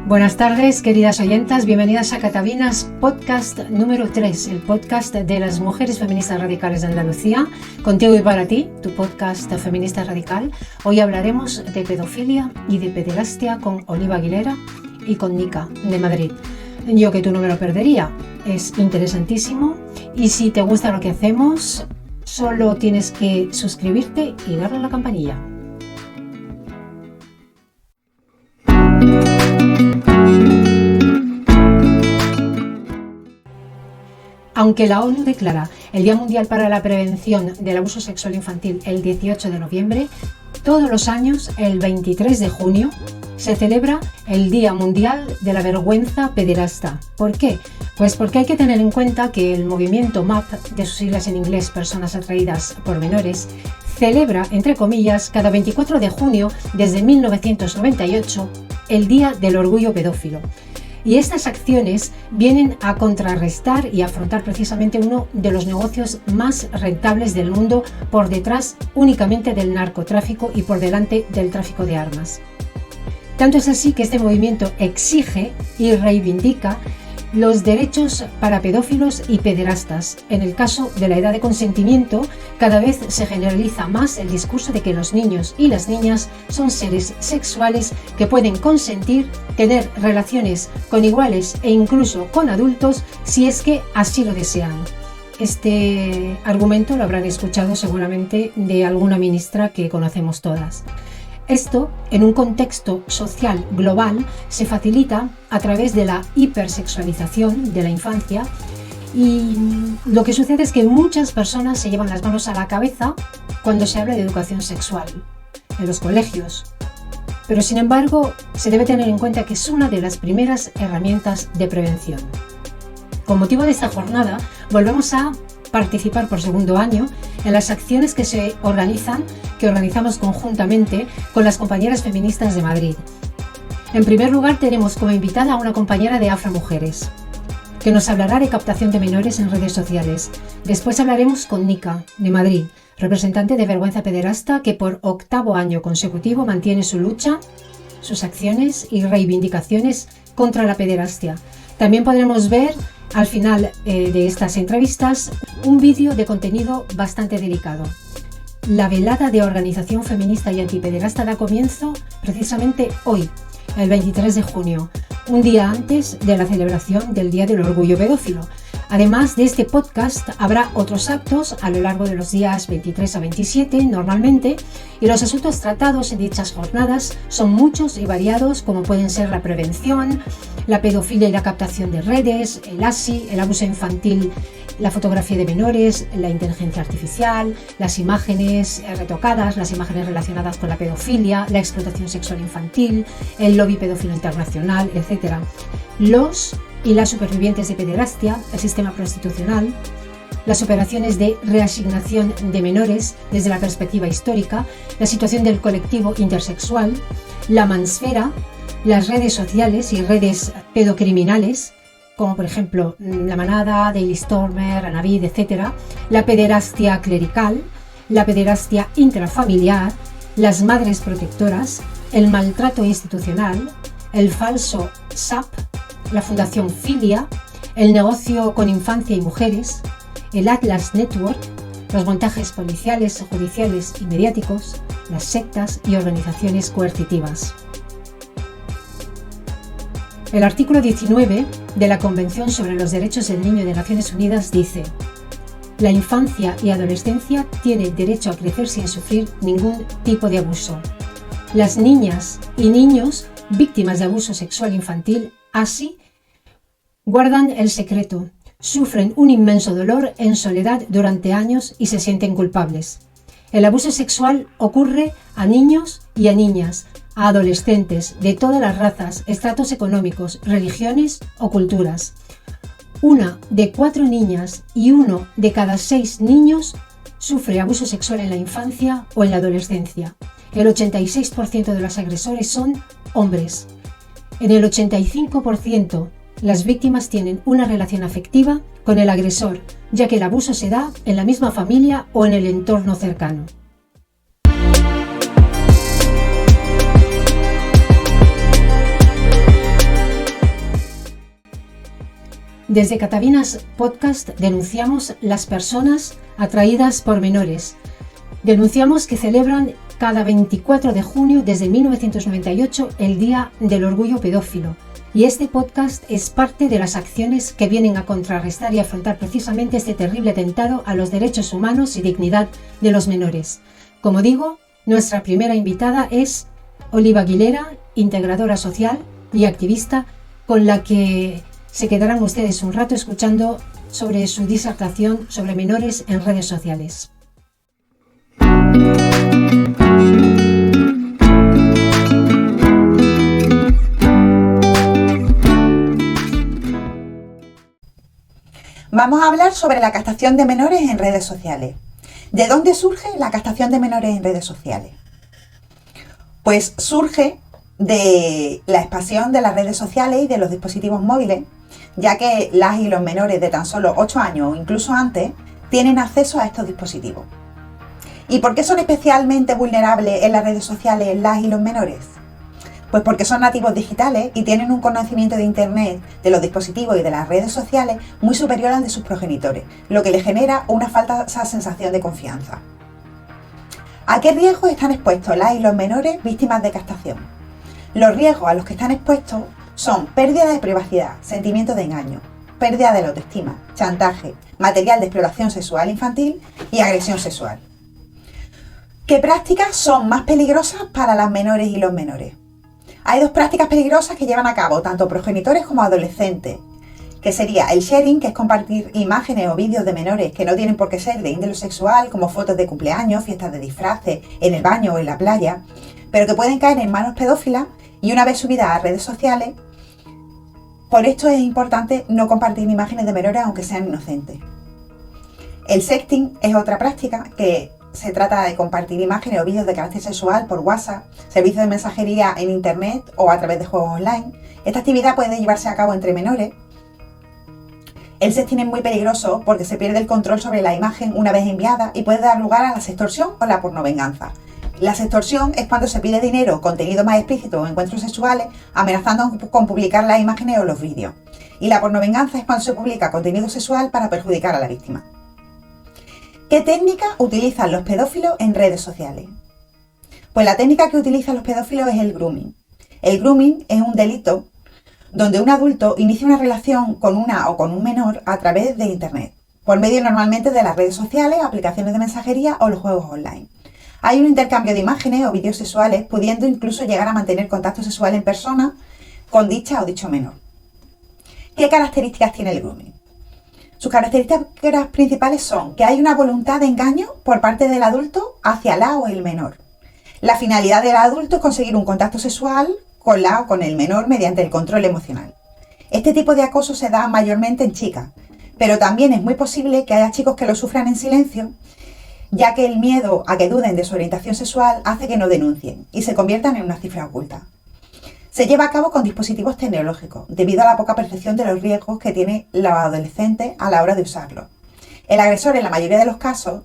Buenas tardes, queridas oyentas, bienvenidas a Catavinas, podcast número 3, el podcast de las mujeres feministas radicales de Andalucía, contigo y para ti, tu podcast feminista radical. Hoy hablaremos de pedofilia y de pederastia con Oliva Aguilera y con Nika, de Madrid. Yo que tú no me lo perdería, es interesantísimo y si te gusta lo que hacemos, solo tienes que suscribirte y darle a la campanilla. Aunque la ONU declara el Día Mundial para la Prevención del Abuso Sexual Infantil el 18 de noviembre, todos los años, el 23 de junio, se celebra el Día Mundial de la Vergüenza Pederasta. ¿Por qué? Pues porque hay que tener en cuenta que el movimiento MAP, de sus siglas en inglés, Personas Atraídas por Menores, celebra, entre comillas, cada 24 de junio desde 1998 el Día del Orgullo Pedófilo. Y estas acciones vienen a contrarrestar y afrontar precisamente uno de los negocios más rentables del mundo, por detrás únicamente del narcotráfico y por delante del tráfico de armas. Tanto es así que este movimiento exige y reivindica los derechos para pedófilos y pederastas. En el caso de la edad de consentimiento, cada vez se generaliza más el discurso de que los niños y las niñas son seres sexuales que pueden consentir tener relaciones con iguales e incluso con adultos si es que así lo desean. Este argumento lo habrán escuchado seguramente de alguna ministra que conocemos todas. Esto, en un contexto social global, se facilita a través de la hipersexualización de la infancia y lo que sucede es que muchas personas se llevan las manos a la cabeza cuando se habla de educación sexual en los colegios. Pero sin embargo, se debe tener en cuenta que es una de las primeras herramientas de prevención. Con motivo de esta jornada, volvemos a participar por segundo año en las acciones que organizamos conjuntamente con las compañeras feministas de Madrid. En primer lugar, tenemos como invitada a una compañera de Afromujeres, que nos hablará de captación de menores en redes sociales. Después hablaremos con Nika, de Madrid, representante de Vergüenza Pederasta, que por 8º año consecutivo mantiene su lucha, sus acciones y reivindicaciones contra la pederastia. También podremos ver al final de estas entrevistas un vídeo de contenido bastante delicado. La velada de organización feminista y antipederasta da comienzo precisamente hoy, el 23 de junio, un día antes de la celebración del Día del Orgullo Pedófilo. Además de este podcast, habrá otros actos a lo largo de los días 23 a 27 normalmente, y los asuntos tratados en dichas jornadas son muchos y variados, como pueden ser la prevención, la pedofilia y la captación de redes, el ASI, el abuso infantil, la fotografía de menores, la inteligencia artificial, las imágenes retocadas, las imágenes relacionadas con la pedofilia, la explotación sexual infantil, el lobby pedófilo internacional, etc. Los y las supervivientes de pederastia, el sistema prostitucional, las operaciones de reasignación de menores desde la perspectiva histórica, la situación del colectivo intersexual, la mansfera, las redes sociales y redes pedocriminales, como por ejemplo La Manada, Daily Stormer, Anavid, etc., la pederastia clerical, la pederastia intrafamiliar, las madres protectoras, el maltrato institucional, el falso SAP, la Fundación Filia, el negocio con infancia y mujeres, el Atlas Network, los montajes policiales, judiciales y mediáticos, las sectas y organizaciones coercitivas. El artículo 19 de la Convención sobre los Derechos del Niño de Naciones Unidas dice: la infancia y adolescencia tiene derecho a crecer sin sufrir ningún tipo de abuso. Las niñas y niños víctimas de abuso sexual infantil así guardan el secreto, sufren un inmenso dolor en soledad durante años y se sienten culpables. El abuso sexual ocurre a niños y a niñas, a adolescentes de todas las razas, estratos económicos, religiones o culturas. 1 de 4 niñas y 1 de cada 6 niños sufre abuso sexual en la infancia o en la adolescencia. El 86% de los agresores son hombres. En el 85%, las víctimas tienen una relación afectiva con el agresor, ya que el abuso se da en la misma familia o en el entorno cercano. Desde Catavinas Podcast denunciamos las personas atraídas por menores. Denunciamos que celebran cada 24 de junio desde 1998 el Día del Orgullo Pedófilo. Y este podcast es parte de las acciones que vienen a contrarrestar y afrontar precisamente este terrible atentado a los derechos humanos y dignidad de los menores. Como digo, nuestra primera invitada es Oliva Aguilera, integradora social y activista, con la que se quedarán ustedes un rato escuchando sobre su disertación sobre menores en redes sociales. Vamos a hablar sobre la captación de menores en redes sociales. ¿De dónde surge la captación de menores en redes sociales? Pues surge de la expansión de las redes sociales y de los dispositivos móviles, ya que las y los menores de tan solo 8 años o incluso antes tienen acceso a estos dispositivos. ¿Y por qué son especialmente vulnerables en las redes sociales las y los menores? Pues porque son nativos digitales y tienen un conocimiento de Internet, de los dispositivos y de las redes sociales muy superior al de sus progenitores, lo que les genera una falsa sensación de confianza. ¿A qué riesgos están expuestos las y los menores víctimas de captación? Los riesgos a los que están expuestos son pérdida de privacidad, sentimiento de engaño, pérdida de la autoestima, chantaje, material de exploración sexual infantil y agresión sexual. ¿Qué prácticas son más peligrosas para las menores y los menores? Hay dos prácticas peligrosas que llevan a cabo tanto progenitores como adolescentes, que sería el sharing, que es compartir imágenes o vídeos de menores que no tienen por qué ser de índole sexual, como fotos de cumpleaños, fiestas de disfraces, en el baño o en la playa, pero que pueden caer en manos pedófilas y una vez subidas a redes sociales. Por esto es importante no compartir imágenes de menores aunque sean inocentes. El sexting es otra práctica que se trata de compartir imágenes o vídeos de carácter sexual por WhatsApp, servicios de mensajería en Internet o a través de juegos online. Esta actividad puede llevarse a cabo entre menores. El sexting es muy peligroso porque se pierde el control sobre la imagen una vez enviada y puede dar lugar a la sextorsión o la pornovenganza. La sextorsión es cuando se pide dinero, contenido más explícito o encuentros sexuales, amenazando con publicar las imágenes o los vídeos. Y la pornovenganza es cuando se publica contenido sexual para perjudicar a la víctima. ¿Qué técnica utilizan los pedófilos en redes sociales? Pues la técnica que utilizan los pedófilos es el grooming. El grooming es un delito donde un adulto inicia una relación con una o con un menor a través de Internet, por medio normalmente de las redes sociales, aplicaciones de mensajería o los juegos online. Hay un intercambio de imágenes o vídeos sexuales, pudiendo incluso llegar a mantener contacto sexual en persona con dicha o dicho menor. ¿Qué características tiene el grooming? Sus características principales son que hay una voluntad de engaño por parte del adulto hacia la o el menor. La finalidad del adulto es conseguir un contacto sexual con la o con el menor mediante el control emocional. Este tipo de acoso se da mayormente en chicas, pero también es muy posible que haya chicos que lo sufran en silencio, ya que el miedo a que duden de su orientación sexual hace que no denuncien y se conviertan en una cifra oculta. Se lleva a cabo con dispositivos tecnológicos, debido a la poca percepción de los riesgos que tienen los adolescentes a la hora de usarlo. El agresor, en la mayoría de los casos,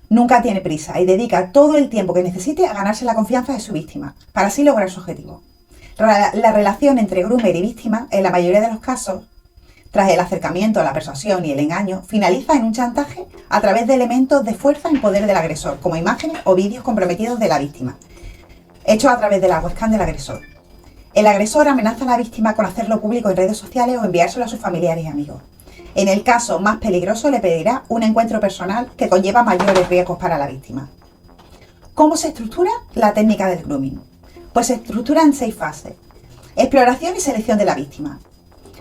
nunca tiene prisa y dedica todo el tiempo que necesite a ganarse la confianza de su víctima, para así lograr su objetivo. La relación entre groomer y víctima, en la mayoría de los casos, tras el acercamiento, la persuasión y el engaño, finaliza en un chantaje a través de elementos de fuerza en poder del agresor, como imágenes o vídeos comprometidos de la víctima, hechos a través de la webcam del agresor. El agresor amenaza a la víctima con hacerlo público en redes sociales o enviárselo a sus familiares y amigos. En el caso más peligroso, le pedirá un encuentro personal que conlleva mayores riesgos para la víctima. ¿Cómo se estructura la técnica del grooming? Pues se estructura en 6 fases. Exploración y selección de la víctima.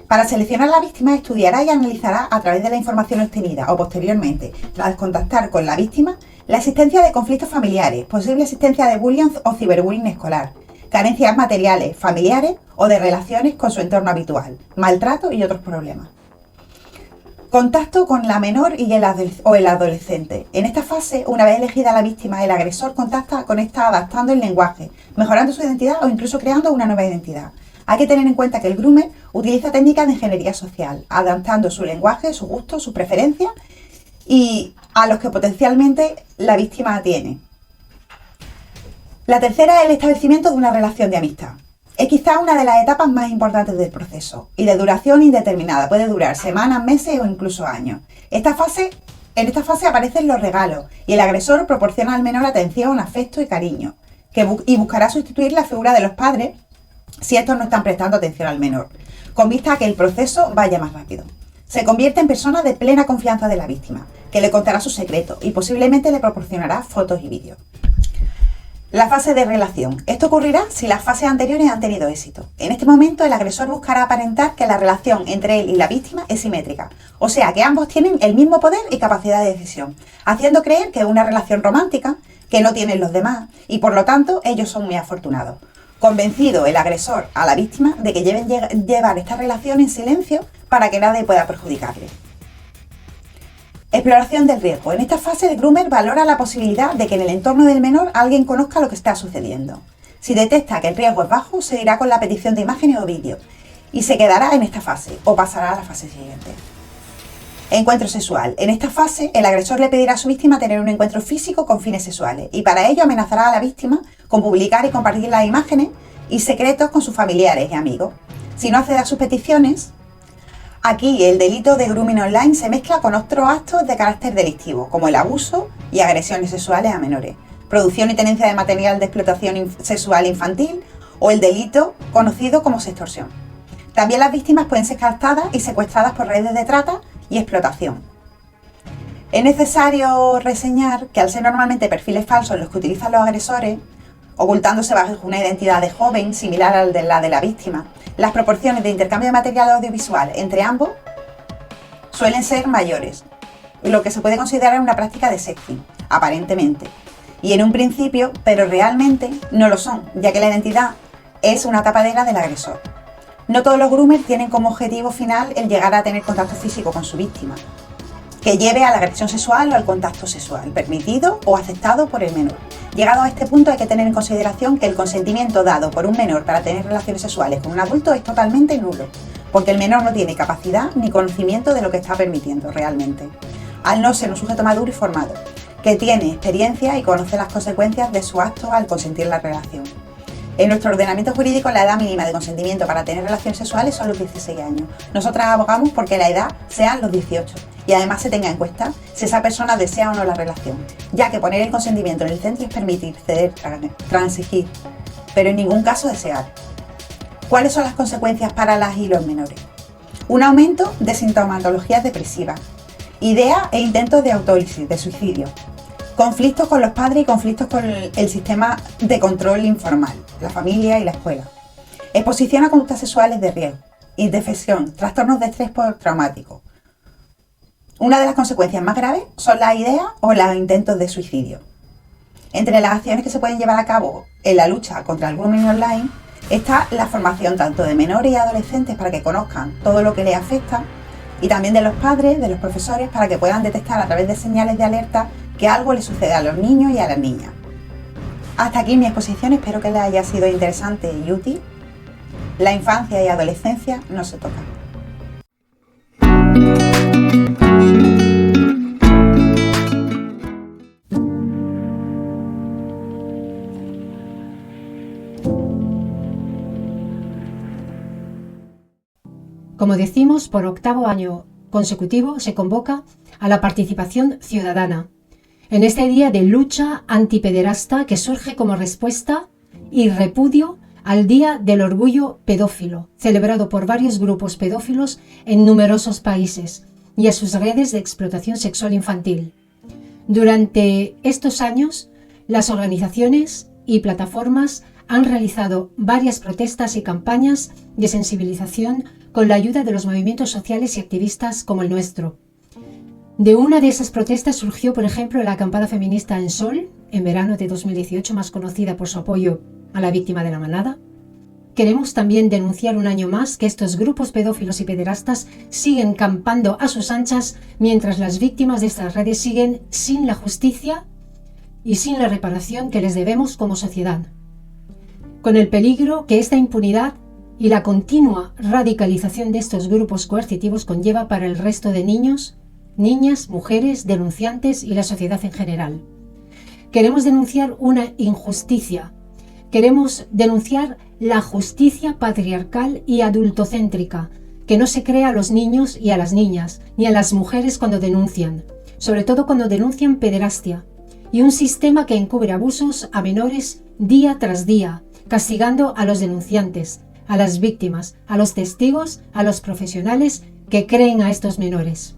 Para seleccionar a la víctima, estudiará y analizará a través de la información obtenida o posteriormente, tras contactar con la víctima, la existencia de conflictos familiares, posible existencia de bullying o ciberbullying escolar, carencias materiales, familiares o de relaciones con su entorno habitual, maltrato y otros problemas. Contacto con la menor y el adolescente. En esta fase, una vez elegida la víctima, el agresor contacta con esta adaptando el lenguaje, mejorando su identidad o incluso creando una nueva identidad. Hay que tener en cuenta que el groomer utiliza técnicas de ingeniería social, adaptando su lenguaje, su gusto, sus preferencias y a los que potencialmente la víctima tiene. La tercera es el establecimiento de una relación de amistad. Es quizá una de las etapas más importantes del proceso y de duración indeterminada. Puede durar semanas, meses o incluso años. En esta fase aparecen los regalos y el agresor proporciona al menor atención, afecto y cariño, y buscará sustituir la figura de los padres si estos no están prestando atención al menor, con vista a que el proceso vaya más rápido. Se convierte en persona de plena confianza de la víctima, que le contará sus secretos y posiblemente le proporcionará fotos y vídeos. La fase de relación. Esto ocurrirá si las fases anteriores han tenido éxito. En este momento el agresor buscará aparentar que la relación entre él y la víctima es simétrica, o sea que ambos tienen el mismo poder y capacidad de decisión, haciendo creer que es una relación romántica que no tienen los demás y por lo tanto ellos son muy afortunados. Convencido el agresor a la víctima de que deben llevar esta relación en silencio para que nadie pueda perjudicarle. Exploración del riesgo. En esta fase el groomer valora la posibilidad de que en el entorno del menor alguien conozca lo que está sucediendo. Si detecta que el riesgo es bajo, se irá con la petición de imágenes o vídeos y se quedará en esta fase o pasará a la fase siguiente. Encuentro sexual. En esta fase el agresor le pedirá a su víctima tener un encuentro físico con fines sexuales y para ello amenazará a la víctima con publicar y compartir las imágenes y secretos con sus familiares y amigos. Si no accede a sus peticiones, aquí el delito de grooming online se mezcla con otros actos de carácter delictivo, como el abuso y agresiones sexuales a menores, producción y tenencia de material de explotación sexual infantil o el delito conocido como sextorsión. También las víctimas pueden ser captadas y secuestradas por redes de trata y explotación. Es necesario reseñar que al ser normalmente perfiles falsos los que utilizan los agresores, ocultándose bajo una identidad de joven similar a la de la víctima, las proporciones de intercambio de material audiovisual entre ambos suelen ser mayores, lo que se puede considerar una práctica de sexting, aparentemente, y en un principio, pero realmente no lo son, ya que la identidad es una tapadera del agresor. No todos los groomers tienen como objetivo final el llegar a tener contacto físico con su víctima, que lleve a la agresión sexual o al contacto sexual, permitido o aceptado por el menor. Llegado a este punto hay que tener en consideración que el consentimiento dado por un menor para tener relaciones sexuales con un adulto es totalmente nulo, porque el menor no tiene capacidad ni conocimiento de lo que está permitiendo realmente, al no ser un sujeto maduro y formado, que tiene experiencia y conoce las consecuencias de su acto al consentir la relación. En nuestro ordenamiento jurídico la edad mínima de consentimiento para tener relaciones sexuales son los 16 años. Nosotras abogamos porque la edad sean los 18 y además se tenga en cuenta si esa persona desea o no la relación, ya que poner el consentimiento en el centro es permitir, ceder, transigir, pero en ningún caso desear. ¿Cuáles son las consecuencias para las y los menores? Un aumento de sintomatologías depresivas, ideas e intentos de autólisis, de suicidio, conflictos con los padres y conflictos con el sistema de control informal, la familia y la escuela. Exposición a conductas sexuales de riesgo, indefensión, trastornos de estrés postraumático. Una de las consecuencias más graves son las ideas o los intentos de suicidio. Entre las acciones que se pueden llevar a cabo en la lucha contra el grooming online está la formación tanto de menores y adolescentes para que conozcan todo lo que les afecta y también de los padres, de los profesores, para que puedan detectar a través de señales de alerta que algo le sucede a los niños y a las niñas. Hasta aquí mi exposición, espero que les haya sido interesante y útil. La infancia y adolescencia no se tocan. Como decimos, por 8º año consecutivo se convoca a la participación ciudadana en este día de lucha antipederasta que surge como respuesta y repudio al Día del Orgullo Pedófilo, celebrado por varios grupos pedófilos en numerosos países, y a sus redes de explotación sexual infantil. Durante estos años, las organizaciones y plataformas han realizado varias protestas y campañas de sensibilización con la ayuda de los movimientos sociales y activistas como el nuestro. De una de esas protestas surgió, por ejemplo, la acampada feminista En Sol, en verano de 2018, más conocida por su apoyo a la víctima de la manada. Queremos también denunciar un año más que estos grupos pedófilos y pederastas siguen campando a sus anchas mientras las víctimas de estas redes siguen sin la justicia y sin la reparación que les debemos como sociedad. Con el peligro que esta impunidad y la continua radicalización de estos grupos coercitivos conlleva para el resto de niños, niñas, mujeres, denunciantes y la sociedad en general. Queremos denunciar una injusticia Queremos denunciar la justicia patriarcal y adultocéntrica, que no se crea a los niños y a las niñas, ni a las mujeres cuando denuncian, sobre todo cuando denuncian pederastia, y un sistema que encubre abusos a menores día tras día, castigando a los denunciantes, a las víctimas, a los testigos, a los profesionales que creen a estos menores.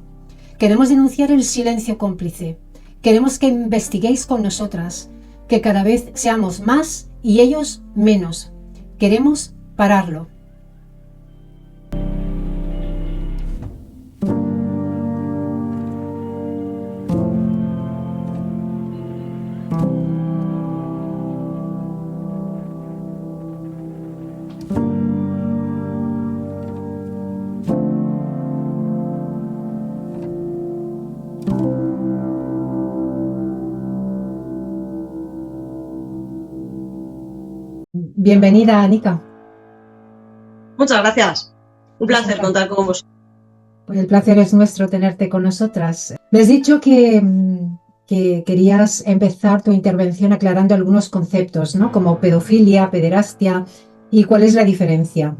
Queremos denunciar el silencio cómplice. Queremos que investiguéis con nosotras, que cada vez seamos más y ellos menos. Queremos pararlo. Bienvenida, Anika. Muchas gracias. Un placer contar con vos. Pues el placer es nuestro tenerte con nosotras. Me has dicho que querías empezar tu intervención aclarando algunos conceptos, ¿no? Como pedofilia, pederastia. ¿Y cuál es la diferencia?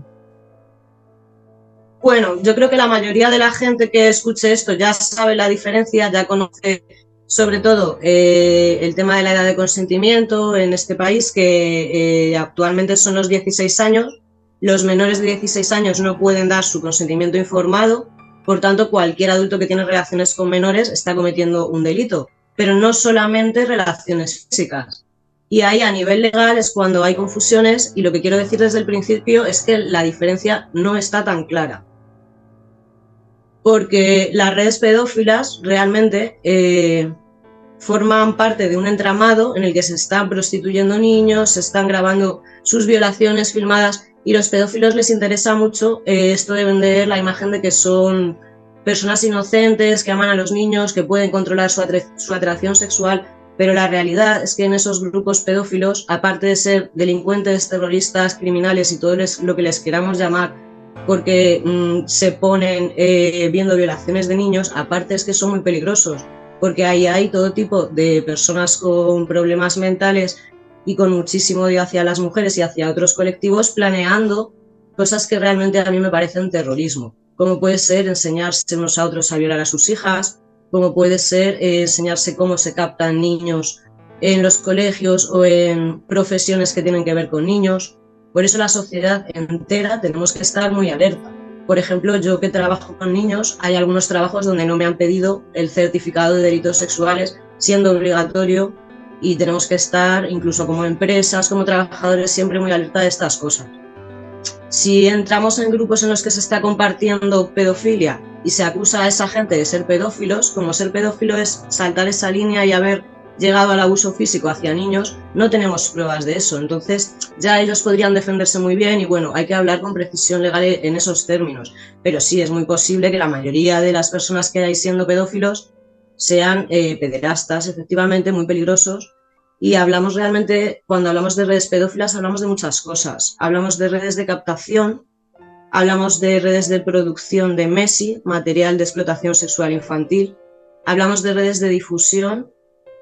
Bueno, yo creo que la mayoría de la gente que escuche esto ya sabe la diferencia, ya conoce sobre todo el tema de la edad de consentimiento en este país, que actualmente son los 16 años. Los menores de 16 años no pueden dar su consentimiento informado, por tanto cualquier adulto que tiene relaciones con menores está cometiendo un delito, pero no solamente relaciones físicas. Y ahí a nivel legal es cuando hay confusiones, y lo que quiero decir desde el principio es que la diferencia no está tan clara. Porque las redes pedófilas realmente forman parte de un entramado en el que se están prostituyendo niños, se están grabando sus violaciones filmadas, y a los pedófilos les interesa mucho esto de vender la imagen de que son personas inocentes, que aman a los niños, que pueden controlar su atracción sexual, pero la realidad es que en esos grupos pedófilos, aparte de ser delincuentes, terroristas, criminales y todo lo que les queramos llamar, porque se ponen viendo violaciones de niños, aparte es que son muy peligrosos, porque ahí hay todo tipo de personas con problemas mentales y con muchísimo odio hacia las mujeres y hacia otros colectivos, planeando cosas que realmente a mí me parecen terrorismo, como puede ser enseñarse unos a otros a violar a sus hijas, como puede ser enseñarse cómo se captan niños en los colegios o en profesiones que tienen que ver con niños. Por eso la sociedad entera tenemos que estar muy alerta. Por ejemplo, yo que trabajo con niños, hay algunos trabajos donde no me han pedido el certificado de delitos sexuales, siendo obligatorio, y tenemos que estar, incluso como empresas, como trabajadores, siempre muy alerta de estas cosas. Si entramos en grupos en los que se está compartiendo pedofilia y se acusa a esa gente de ser pedófilos, como ser pedófilo es saltar esa línea y haber llegado al abuso físico hacia niños, no tenemos pruebas de eso. Entonces ya ellos podrían defenderse muy bien y bueno, hay que hablar con precisión legal en esos términos. Pero sí, es muy posible que la mayoría de las personas que hay siendo pedófilos sean pederastas, efectivamente, muy peligrosos. Y hablamos realmente, cuando hablamos de redes pedófilas, hablamos de muchas cosas. Hablamos de redes de captación, hablamos de redes de producción de MESI, material de explotación sexual infantil, hablamos de redes de difusión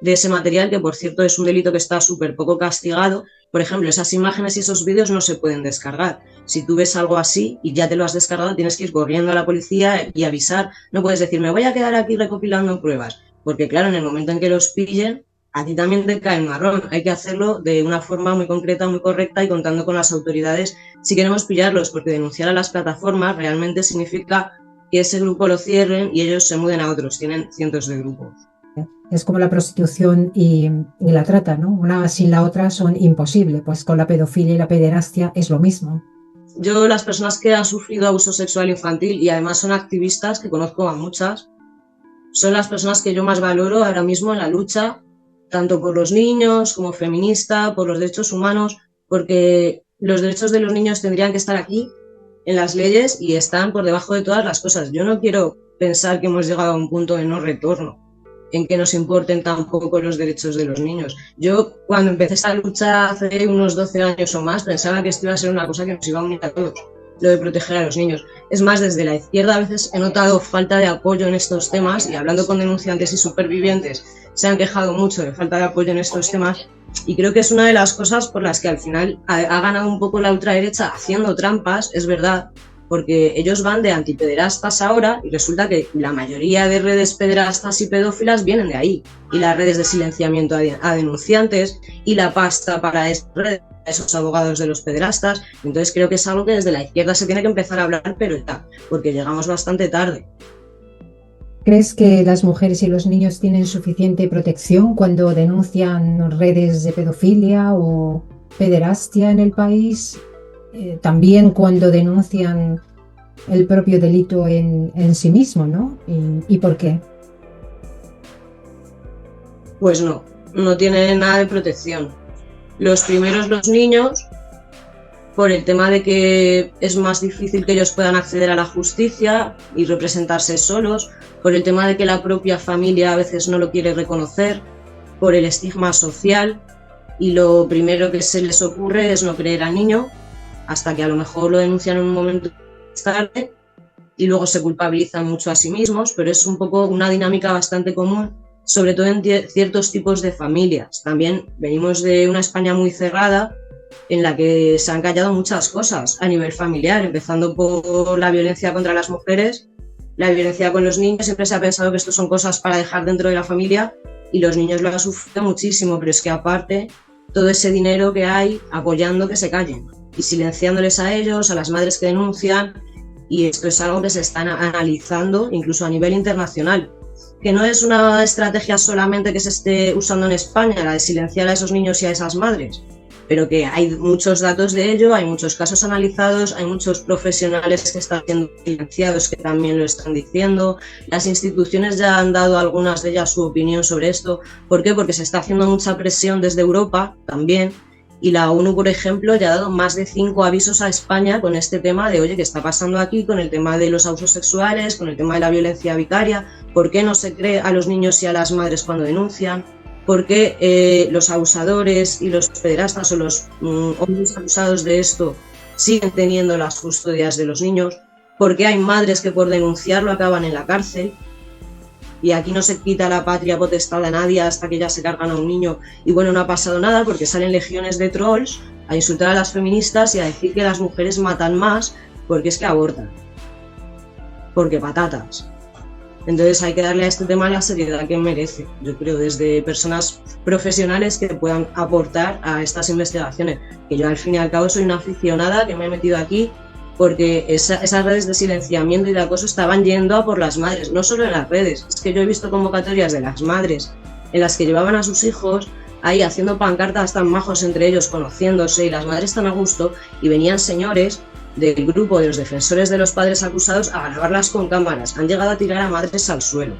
de ese material, que por cierto es un delito que está súper poco castigado. Por ejemplo, esas imágenes y esos vídeos no se pueden descargar. Si tú ves algo así y ya te lo has descargado, tienes que ir corriendo a la policía y avisar. No puedes decir, me voy a quedar aquí recopilando pruebas, porque claro, en el momento en que los pillen, a ti también te cae un marrón. Hay que hacerlo de una forma muy concreta, muy correcta y contando con las autoridades si queremos pillarlos, porque denunciar a las plataformas realmente significa que ese grupo lo cierren y ellos se muden a otros. Tienen cientos de grupos. Es como la prostitución y la trata, ¿no? Una sin la otra son imposibles. Pues con la pedofilia y la pederastia es lo mismo. Yo, las personas que han sufrido abuso sexual infantil y además son activistas, que conozco a muchas, son las personas que yo más valoro ahora mismo en la lucha, tanto por los niños como feminista, por los derechos humanos, porque los derechos de los niños tendrían que estar aquí en las leyes y están por debajo de todas las cosas. Yo no quiero pensar que hemos llegado a un punto de no retorno, en que nos importen tampoco los derechos de los niños. Yo, cuando empecé esta lucha hace unos 12 años o más, pensaba que esto iba a ser una cosa que nos iba a unir a todos. lo de proteger a los niños. Es más, desde la izquierda a veces he notado falta de apoyo en estos temas, y hablando con denunciantes y supervivientes se han quejado mucho de falta de apoyo en estos temas, y creo que es una de las cosas por las que al final ha ganado un poco la ultraderecha haciendo trampas, es verdad, porque ellos van de antipederastas ahora y resulta que la mayoría de redes pederastas y pedófilas vienen de ahí, y las redes de silenciamiento a denunciantes y la pasta para esas redes, esos abogados de los pederastas. Entonces creo que es algo que desde la izquierda se tiene que empezar a hablar, pero ya, porque llegamos bastante tarde. ¿Crees que las mujeres y los niños tienen suficiente protección cuando denuncian redes de pedofilia o pederastia en el país? También cuando denuncian el propio delito en sí mismo, ¿no? ¿Y por qué? Pues no tienen nada de protección. Los primeros, los niños, por el tema de que es más difícil que ellos puedan acceder a la justicia y representarse solos, por el tema de que la propia familia a veces no lo quiere reconocer, por el estigma social, y lo primero que se les ocurre es no creer al niño, hasta que a lo mejor lo denuncian en un momento más tarde y luego se culpabilizan mucho a sí mismos, pero es un poco una dinámica bastante común, sobre todo en ciertos tipos de familias. También venimos de una España muy cerrada, en la que se han callado muchas cosas a nivel familiar, empezando por la violencia contra las mujeres, la violencia con los niños. Siempre se ha pensado que esto son cosas para dejar dentro de la familia, y los niños lo han sufrido muchísimo, pero es que aparte todo ese dinero que hay apoyando que se callen y silenciándoles a ellos, a las madres que denuncian, y esto es algo que se está analizando incluso a nivel internacional, que no es una estrategia solamente que se esté usando en España, la de silenciar a esos niños y a esas madres, pero que hay muchos datos de ello, hay muchos casos analizados, hay muchos profesionales que están siendo silenciados que también lo están diciendo. Las instituciones ya han dado, algunas de ellas, su opinión sobre esto. ¿Por qué? Porque se está haciendo mucha presión desde Europa también, y la ONU, por ejemplo, ya ha dado más de 5 avisos a España con este tema de, oye, ¿qué está pasando aquí con el tema de los abusos sexuales, con el tema de la violencia vicaria? ¿Por qué no se cree a los niños y a las madres cuando denuncian? ¿Por qué los abusadores y los pederastas o los hombres acusados de esto siguen teniendo las custodias de los niños? ¿Por qué hay madres que por denunciarlo acaban en la cárcel? Y aquí no se quita la patria potestad a nadie hasta que ya se cargan a un niño. Y bueno, no ha pasado nada porque salen legiones de trolls a insultar a las feministas y a decir que las mujeres matan más porque es que abortan. Porque patatas. Entonces hay que darle a este tema la seriedad que merece, yo creo, desde personas profesionales que puedan aportar a estas investigaciones. Que yo al fin y al cabo soy una aficionada que me he metido aquí porque esas redes de silenciamiento y de acoso estaban yendo a por las madres, no solo en las redes. Es que yo he visto convocatorias de las madres en las que llevaban a sus hijos ahí haciendo pancartas tan majos entre ellos, conociéndose, y las madres tan a gusto, y venían señores del grupo de los defensores de los padres acusados a grabarlas con cámaras. Han llegado a tirar a madres al suelo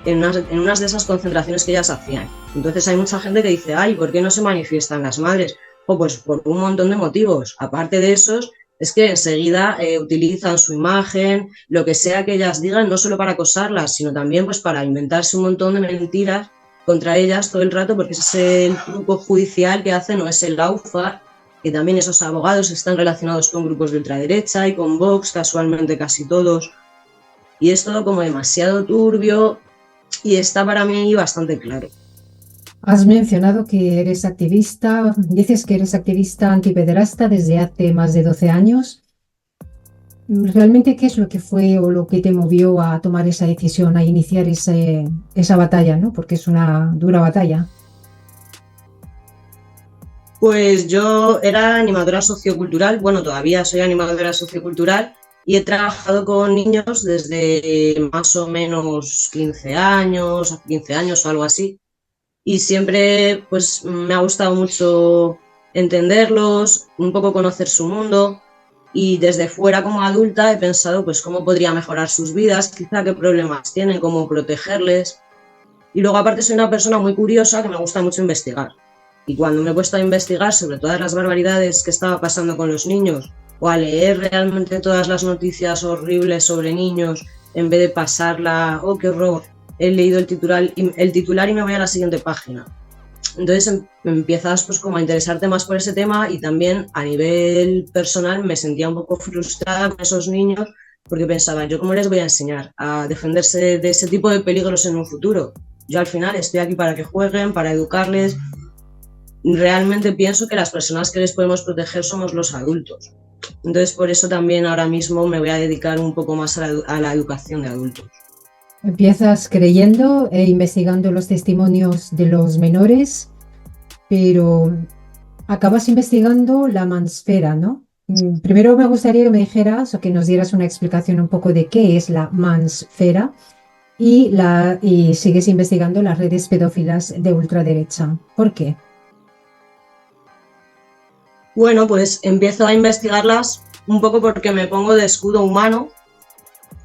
en unas de esas concentraciones que ellas hacían. Entonces hay mucha gente que dice, ay, ¿por qué no se manifiestan las madres? Pues por un montón de motivos. Aparte de esos, es que enseguida utilizan su imagen, lo que sea que ellas digan, no solo para acosarlas, sino también pues para inventarse un montón de mentiras contra ellas todo el rato, porque ese es el truco judicial que hacen, o es el lawfare, que también esos abogados están relacionados con grupos de ultraderecha y con Vox, casualmente casi todos, y es todo como demasiado turbio, y está para mí bastante claro. Has mencionado que eres activista, dices que eres activista antipederasta desde hace más de 12 años. ¿Realmente qué es lo que fue o lo que te movió a tomar esa decisión, a iniciar esa batalla, ¿no? Porque es una dura batalla. Pues yo era animadora sociocultural, bueno, todavía soy animadora sociocultural, y he trabajado con niños desde más o menos 15 años o algo así. Y siempre pues me ha gustado mucho entenderlos, un poco conocer su mundo, y desde fuera como adulta he pensado pues cómo podría mejorar sus vidas, quizá qué problemas tienen, cómo protegerles. Y luego aparte soy una persona muy curiosa que me gusta mucho investigar. Y cuando me he puesto a investigar sobre todas las barbaridades que estaba pasando con los niños, o a leer realmente todas las noticias horribles sobre niños, en vez de pasarla, oh qué horror, he leído el titular y me voy a la siguiente página. Entonces empiezas pues como a interesarte más por ese tema, y también a nivel personal me sentía un poco frustrada con esos niños, porque pensaba, ¿yo cómo les voy a enseñar a defenderse de ese tipo de peligros en un futuro? Yo al final estoy aquí para que jueguen, para educarles. Realmente pienso que las personas que les podemos proteger somos los adultos. Entonces por eso también ahora mismo me voy a dedicar un poco más a la educación de adultos. Empiezas creyendo e investigando los testimonios de los menores, pero acabas investigando la mansfera, ¿no? Primero me gustaría que me dijeras o que nos dieras una explicación un poco de qué es la mansfera y sigues investigando las redes pedófilas de ultraderecha. ¿Por qué? Bueno, pues empiezo a investigarlas un poco porque me pongo de escudo humano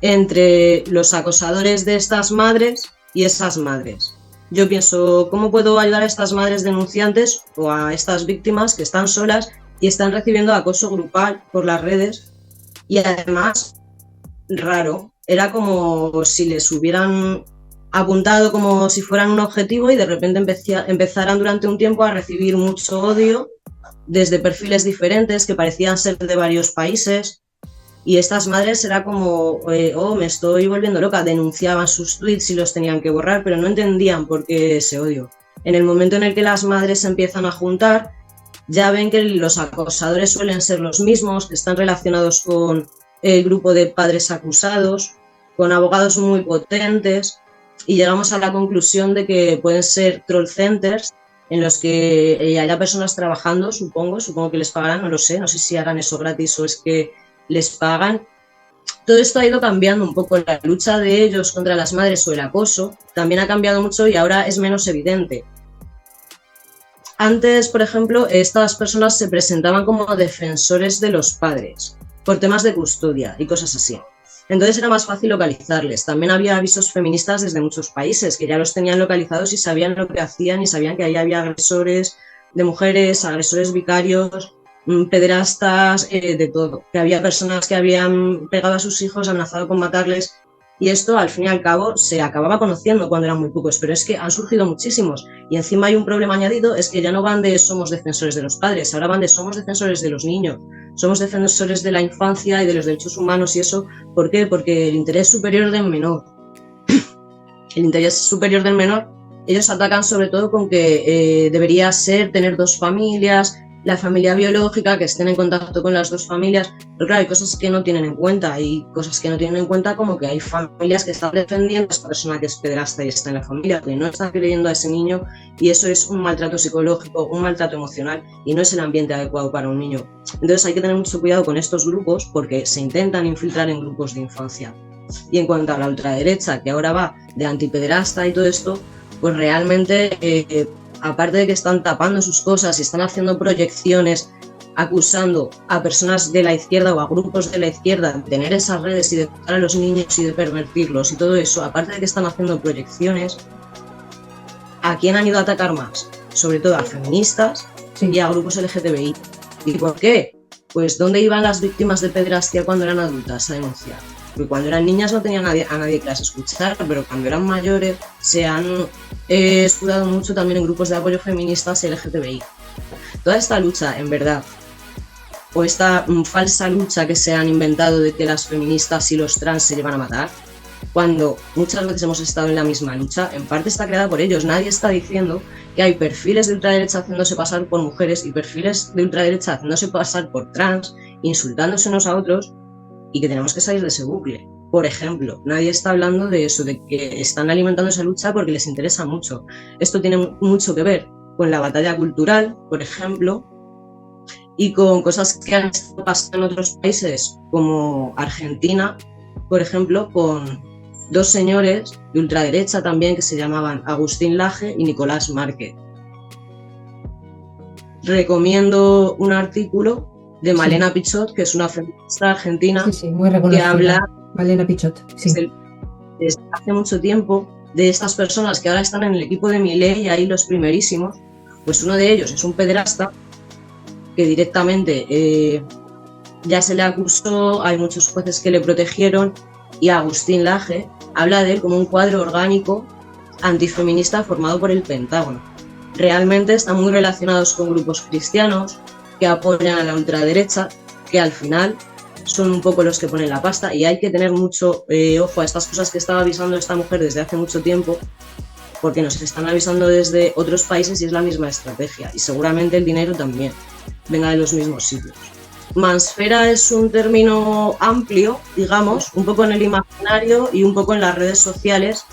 entre los acosadores de estas madres y esas madres. Yo pienso, ¿cómo puedo ayudar a estas madres denunciantes o a estas víctimas que están solas y están recibiendo acoso grupal por las redes? Y además, raro, era como si les hubieran apuntado como si fueran un objetivo y de repente empezaran durante un tiempo a recibir mucho odio desde perfiles diferentes que parecían ser de varios países. Y estas madres era como, oh, me estoy volviendo loca, denunciaban sus tweets y los tenían que borrar, pero no entendían por qué ese odio. En el momento en el que las madres se empiezan a juntar, ya ven que los acosadores suelen ser los mismos, que están relacionados con el grupo de padres acusados, con abogados muy potentes, y llegamos a la conclusión de que pueden ser troll centers en los que haya personas trabajando, supongo que les pagarán, no lo sé, no sé si harán eso gratis o es que les pagan. Todo esto ha ido cambiando un poco. La lucha de ellos contra las madres o el acoso también ha cambiado mucho y ahora es menos evidente. Antes, por ejemplo, estas personas se presentaban como defensores de los padres por temas de custodia y cosas así. Entonces era más fácil localizarles. También había avisos feministas desde muchos países que ya los tenían localizados y sabían lo que hacían y sabían que ahí había agresores de mujeres, agresores vicarios, pederastas, de todo. Que había personas que habían pegado a sus hijos, amenazado con matarles. Y esto, al fin y al cabo, se acababa conociendo cuando eran muy pocos, pero es que han surgido muchísimos. Y encima hay un problema añadido, es que ya no van de somos defensores de los padres, ahora van de somos defensores de los niños, somos defensores de la infancia y de los derechos humanos y eso. ¿Por qué? Porque el interés superior del menor. El interés superior del menor, ellos atacan sobre todo con que debería ser tener dos familias, la familia biológica, que estén en contacto con las dos familias, pero claro, hay cosas que no tienen en cuenta, como que hay familias que están defendiendo a esa persona que es pederasta y está en la familia, que no están creyendo a ese niño, y eso es un maltrato psicológico, un maltrato emocional, y no es el ambiente adecuado para un niño. Entonces hay que tener mucho cuidado con estos grupos porque se intentan infiltrar en grupos de infancia. Y en cuanto a la ultraderecha, que ahora va de antipederasta y todo esto, pues realmente aparte de que están tapando sus cosas y están haciendo proyecciones acusando a personas de la izquierda o a grupos de la izquierda de tener esas redes y de tocar a los niños y de pervertirlos y todo eso, aparte de que están haciendo proyecciones, ¿a quién han ido a atacar más? Sobre todo a feministas y a grupos LGTBI. ¿Y por qué? Pues ¿dónde iban las víctimas de pederastia cuando eran adultas a denunciar? Porque cuando eran niñas no tenían a nadie que las escuchara, pero cuando eran mayores se han escudado mucho también en grupos de apoyo feministas y LGTBI. Toda esta lucha, en verdad, o esta falsa lucha que se han inventado de que las feministas y los trans se llevan a matar, cuando muchas veces hemos estado en la misma lucha, en parte está creada por ellos. Nadie está diciendo que hay perfiles de ultraderecha haciéndose pasar por mujeres y perfiles de ultraderecha haciéndose pasar por trans, insultándose unos a otros, y que tenemos que salir de ese bucle. Por ejemplo, nadie está hablando de eso, de que están alimentando esa lucha porque les interesa mucho. Esto tiene mucho que ver con la batalla cultural, por ejemplo, y con cosas que han estado pasando en otros países, como Argentina, por ejemplo, con dos señores de ultraderecha también que se llamaban Agustín Laje y Nicolás Márquez. Recomiendo un artículo de Malena Pichot, que es una feminista argentina, muy reconocida, que habla Malena Pichot, desde hace mucho tiempo de estas personas que ahora están en el equipo de Milei, ahí los primerísimos. Pues uno de ellos es un pederasta que directamente ya se le acusó, hay muchos jueces que le protegieron, y Agustín Laje habla de él como un cuadro orgánico antifeminista formado por el Pentágono. realmente están muy relacionados con grupos cristianos que apoyan a la ultraderecha, que al final son un poco los que ponen la pasta, y hay que tener mucho ojo a estas cosas que estaba avisando esta mujer desde hace mucho tiempo, porque nos están avisando desde otros países y es la misma estrategia, y seguramente el dinero también venga de los mismos sitios. Mansfera es un término amplio, digamos, un poco en el imaginario y un poco en las redes sociales,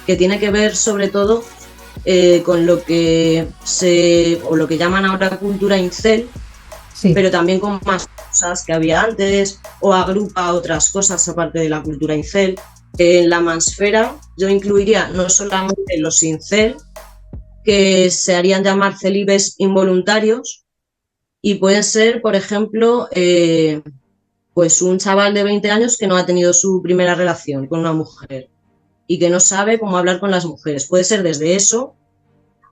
que tiene que ver sobre todo con lo que lo que llaman ahora cultura incel, sí, pero también con más cosas que había antes, o agrupa otras cosas aparte de la cultura incel. En la mansfera yo incluiría no solamente los incel, que se harían llamar célibes involuntarios, y pueden ser, por ejemplo, pues un chaval de 20 años que no ha tenido su primera relación con una mujer y que no sabe cómo hablar con las mujeres. Puede ser desde eso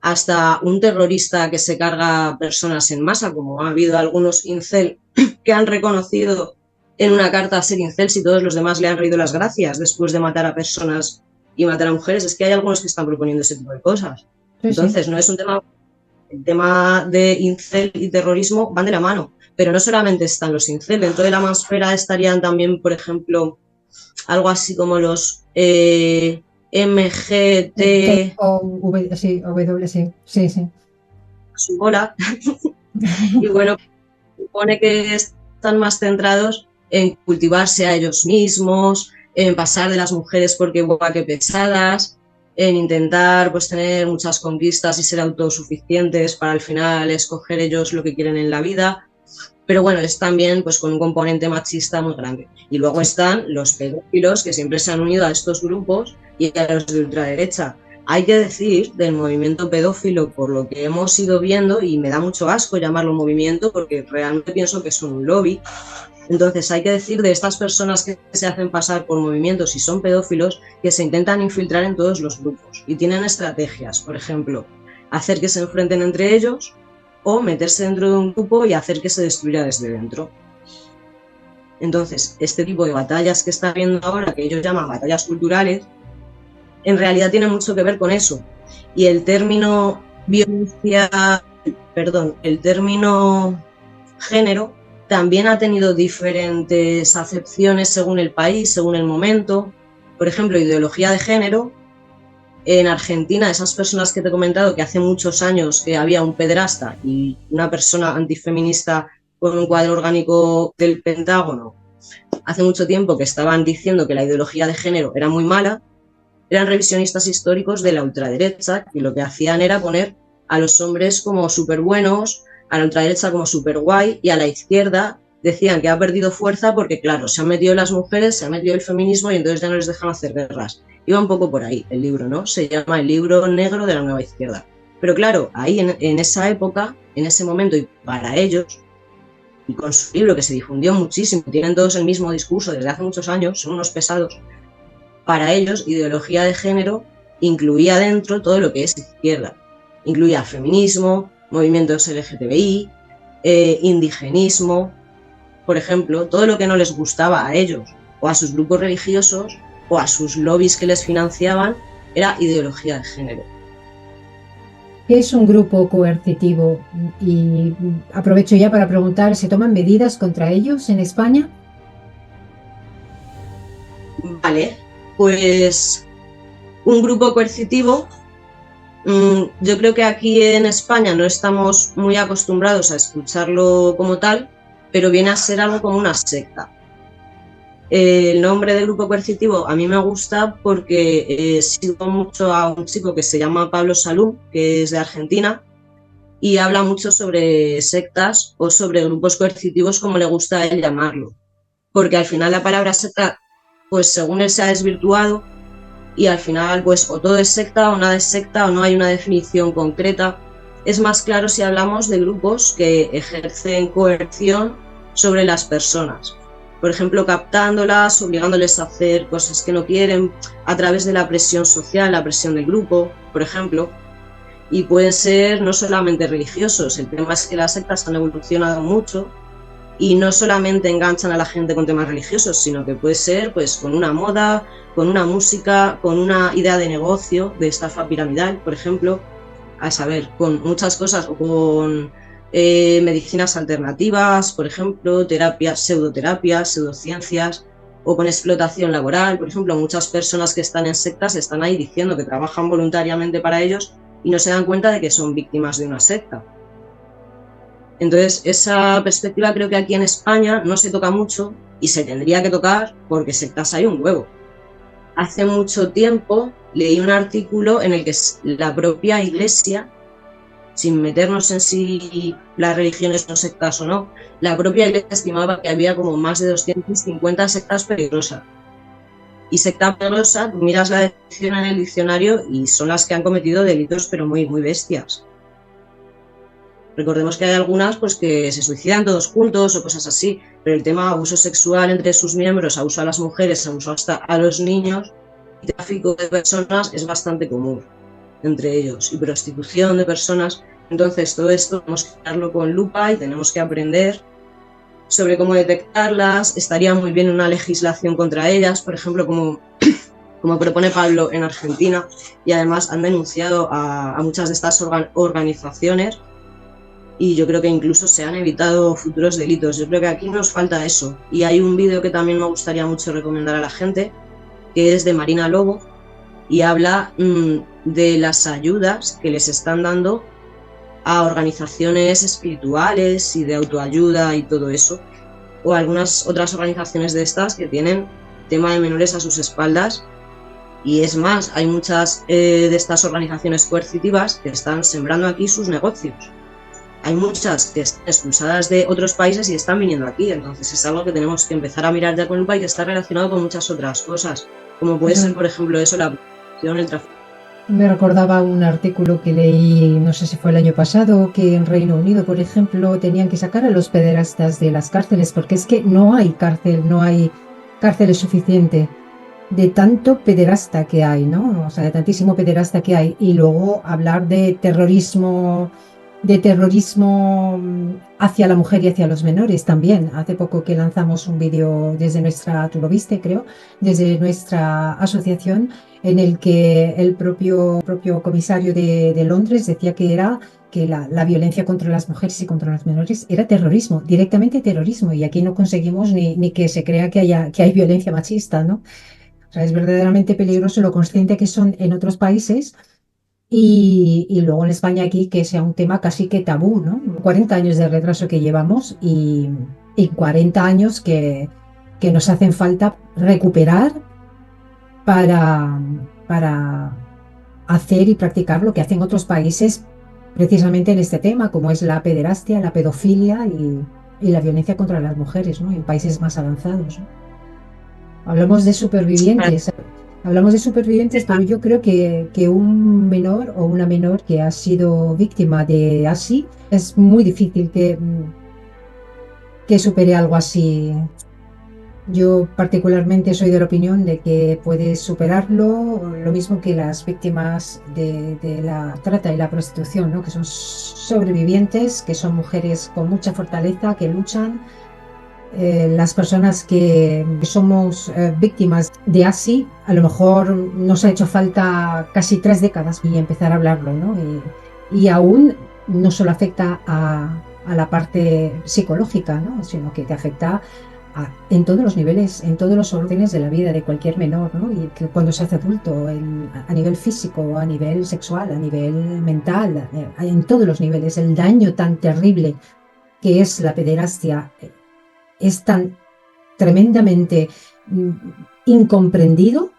hasta un terrorista que se carga personas en masa, como ha habido algunos incel que han reconocido en una carta a ser incel si todos los demás le han reído las gracias después de matar a personas y matar a mujeres. Es que hay algunos que están proponiendo ese tipo de cosas. Sí, entonces, sí, no es un tema... El tema de incel y terrorismo van de la mano, pero no solamente están los incel. Dentro de la mansfera estarían también, por ejemplo, algo así como los MGT... Sí, W, sí. Su bola. Y bueno, supone que están más centrados en cultivarse a ellos mismos, en pasar de las mujeres porque guau, qué pesadas, en intentar pues tener muchas conquistas y ser autosuficientes para al final escoger ellos lo que quieren en la vida. Pero bueno, es también pues con un componente machista muy grande. Y luego están los pedófilos que siempre se han unido a estos grupos y a los de ultraderecha. Hay que decir del movimiento pedófilo, por lo que hemos ido viendo, y me da mucho asco llamarlo movimiento porque realmente pienso que son un lobby. Entonces hay que decir de estas personas que se hacen pasar por movimientos y son pedófilos, que se intentan infiltrar en todos los grupos y tienen estrategias, por ejemplo, hacer que se enfrenten entre ellos o meterse dentro de un grupo y hacer que se destruya desde dentro. Entonces, este tipo de batallas que está habiendo ahora, que ellos llaman batallas culturales, en realidad tiene mucho que ver con eso. Y el término género también ha tenido diferentes acepciones según el país, según el momento. Por ejemplo, ideología de género. En Argentina, esas personas que te he comentado que hace muchos años que había un pederasta y una persona antifeminista con un cuadro orgánico del Pentágono, hace mucho tiempo que estaban diciendo que la ideología de género era muy mala, eran revisionistas históricos de la ultraderecha y lo que hacían era poner a los hombres como súper buenos, a la ultraderecha como súper guay, y a la izquierda decían que ha perdido fuerza porque, claro, se han metido las mujeres, se ha metido el feminismo y entonces ya no les dejan hacer guerras. Iba un poco por ahí el libro, ¿no? Se llama El libro negro de la nueva izquierda. Pero claro, ahí en esa época, en ese momento, y para ellos, y con su libro que se difundió muchísimo, tienen todos el mismo discurso desde hace muchos años, son unos pesados, para ellos ideología de género incluía dentro todo lo que es izquierda. Incluía feminismo, movimientos LGTBI, indigenismo, por ejemplo, todo lo que no les gustaba a ellos o a sus grupos religiosos o a sus lobbies que les financiaban era ideología de género. ¿Qué es un grupo coercitivo? Y aprovecho ya para preguntar, ¿se toman medidas contra ellos en España? Vale, pues un grupo coercitivo, yo creo que aquí en España no estamos muy acostumbrados a escucharlo como tal, pero viene a ser algo como una secta. El nombre del grupo coercitivo a mí me gusta porque sigo mucho a un chico que se llama Pablo Salum, que es de Argentina, y habla mucho sobre sectas o sobre grupos coercitivos, como le gusta a él llamarlo. Porque al final la palabra secta, pues según él se ha desvirtuado, y al final pues o todo es secta o nada es secta o no hay una definición concreta. Es más claro si hablamos de grupos que ejercen coerción sobre las personas. Por ejemplo, captándolas, obligándoles a hacer cosas que no quieren, a través de la presión social, la presión del grupo, por ejemplo. Y pueden ser no solamente religiosos, el tema es que las sectas han evolucionado mucho y no solamente enganchan a la gente con temas religiosos, sino que puede ser pues con una moda, con una música, con una idea de negocio, de estafa piramidal, por ejemplo. a saber, con muchas cosas o con medicinas alternativas, por ejemplo, terapias, pseudociencias o con explotación laboral. Por ejemplo, muchas personas que están en sectas están ahí diciendo que trabajan voluntariamente para ellos y no se dan cuenta de que son víctimas de una secta. Entonces, esa perspectiva creo que aquí en España no se toca mucho y se tendría que tocar porque sectas hay un huevo. Hace mucho tiempo leí un artículo en el que la propia Iglesia, sin meternos en si las religiones son sectas o no, la propia Iglesia estimaba que había como más de 250 sectas peligrosas. Y secta peligrosa, tú miras la definición en el diccionario y son las que han cometido delitos pero muy, muy bestias. Recordemos que hay algunas pues que se suicidan todos juntos o cosas así, pero el tema abuso sexual entre sus miembros, abuso a las mujeres, abuso hasta a los niños y tráfico de personas es bastante común entre ellos, y prostitución de personas. Entonces todo esto tenemos que mirarlo con lupa y tenemos que aprender sobre cómo detectarlas. Estaría muy bien una legislación contra ellas, por ejemplo, como propone Pablo en Argentina, y además han denunciado a muchas de estas organizaciones y yo creo que incluso se han evitado futuros delitos. Yo creo que aquí nos falta eso. Y hay un vídeo que también me gustaría mucho recomendar a la gente, que es de Marina Lobo, y habla de las ayudas que les están dando a organizaciones espirituales y de autoayuda y todo eso, o algunas otras organizaciones de estas que tienen tema de menores a sus espaldas. Y es más, hay muchas de estas organizaciones coercitivas que están sembrando aquí sus negocios. Hay muchas que están expulsadas de otros países y están viniendo aquí, entonces es algo que tenemos que empezar a mirar ya con lupa y que está relacionado con muchas otras cosas, como puede ser, por ejemplo, eso, la prostitución, el tráfico. Me recordaba un artículo que leí, no sé si fue el año pasado, que en Reino Unido, por ejemplo, tenían que sacar a los pederastas de las cárceles, porque es que no hay cárceles suficiente de tanto pederasta que hay, ¿no? O sea, de tantísimo pederasta que hay. Y luego hablar de terrorismo hacia la mujer y hacia los menores también. Hace poco que lanzamos un vídeo desde nuestra, tú lo viste, creo, desde nuestra asociación, en el que el propio comisario de Londres decía que la violencia contra las mujeres y contra los menores era terrorismo, directamente terrorismo, y aquí no conseguimos ni que se crea que hay violencia machista, ¿no? O sea, es verdaderamente peligroso lo consciente que son en otros países. Y luego en España aquí que sea un tema casi que tabú, ¿no? 40 años de retraso que llevamos y 40 años que nos hacen falta recuperar para hacer y practicar lo que hacen otros países precisamente en este tema, como es la pederastia, la pedofilia y la violencia contra las mujeres, ¿no? En países más avanzados, ¿no? Hablamos de supervivientes, pero yo creo que un menor o una menor que ha sido víctima de así, es muy difícil que supere algo así. Yo particularmente soy de la opinión de que puedes superarlo, lo mismo que las víctimas de la trata y la prostitución, ¿no? Que son sobrevivientes, que son mujeres con mucha fortaleza, que luchan. Las personas que somos víctimas de así, a lo mejor nos ha hecho falta casi 3 décadas y empezar a hablarlo, ¿no? Y aún no solo afecta a la parte psicológica, ¿no? Sino que te afecta en todos los niveles, en todos los órdenes de la vida de cualquier menor, ¿no? Y que cuando se hace adulto, a nivel físico, a nivel sexual, a nivel mental, en todos los niveles, el daño tan terrible que es la pederastia es tan tremendamente incomprendido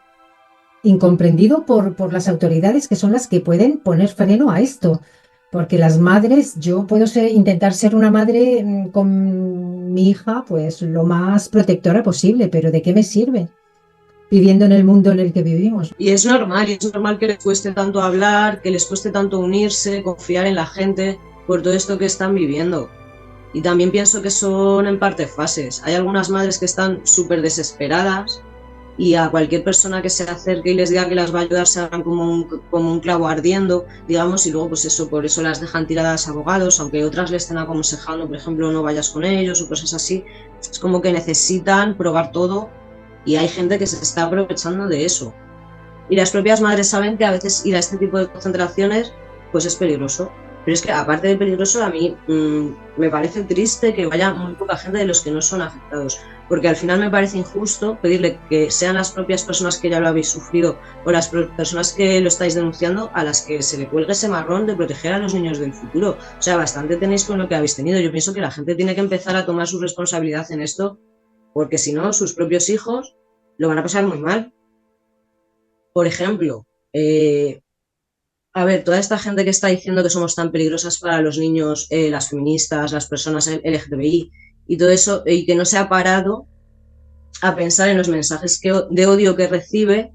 por las autoridades, que son las que pueden poner freno a esto. Porque las madres, yo puedo intentar ser una madre con mi hija pues lo más protectora posible, pero ¿de qué me sirve viviendo en el mundo en el que vivimos? Y es normal que les cueste tanto hablar, que les cueste tanto unirse, confiar en la gente por todo esto que están viviendo. Y también pienso que son en parte fases. Hay algunas madres que están súper desesperadas y a cualquier persona que se acerque y les diga que las va a ayudar se hagan como un clavo ardiendo, digamos, y luego pues eso, por eso las dejan tiradas a abogados, aunque otras les estén aconsejando, por ejemplo, no vayas con ellos o cosas así. Es como que necesitan probar todo y hay gente que se está aprovechando de eso. Y las propias madres saben que a veces ir a este tipo de concentraciones pues es peligroso. Pero es que aparte de peligroso, a mí me parece triste que vaya muy poca gente de los que no son afectados, porque al final me parece injusto pedirle que sean las propias personas que ya lo habéis sufrido o las personas que lo estáis denunciando a las que se le cuelgue ese marrón de proteger a los niños del futuro. O sea, bastante tenéis con lo que habéis tenido. Yo pienso que la gente tiene que empezar a tomar su responsabilidad en esto, porque si no, sus propios hijos lo van a pasar muy mal. Por ejemplo, a ver, toda esta gente que está diciendo que somos tan peligrosas para los niños, las feministas, las personas LGTBI y todo eso, y que no se ha parado a pensar en los mensajes de odio que recibe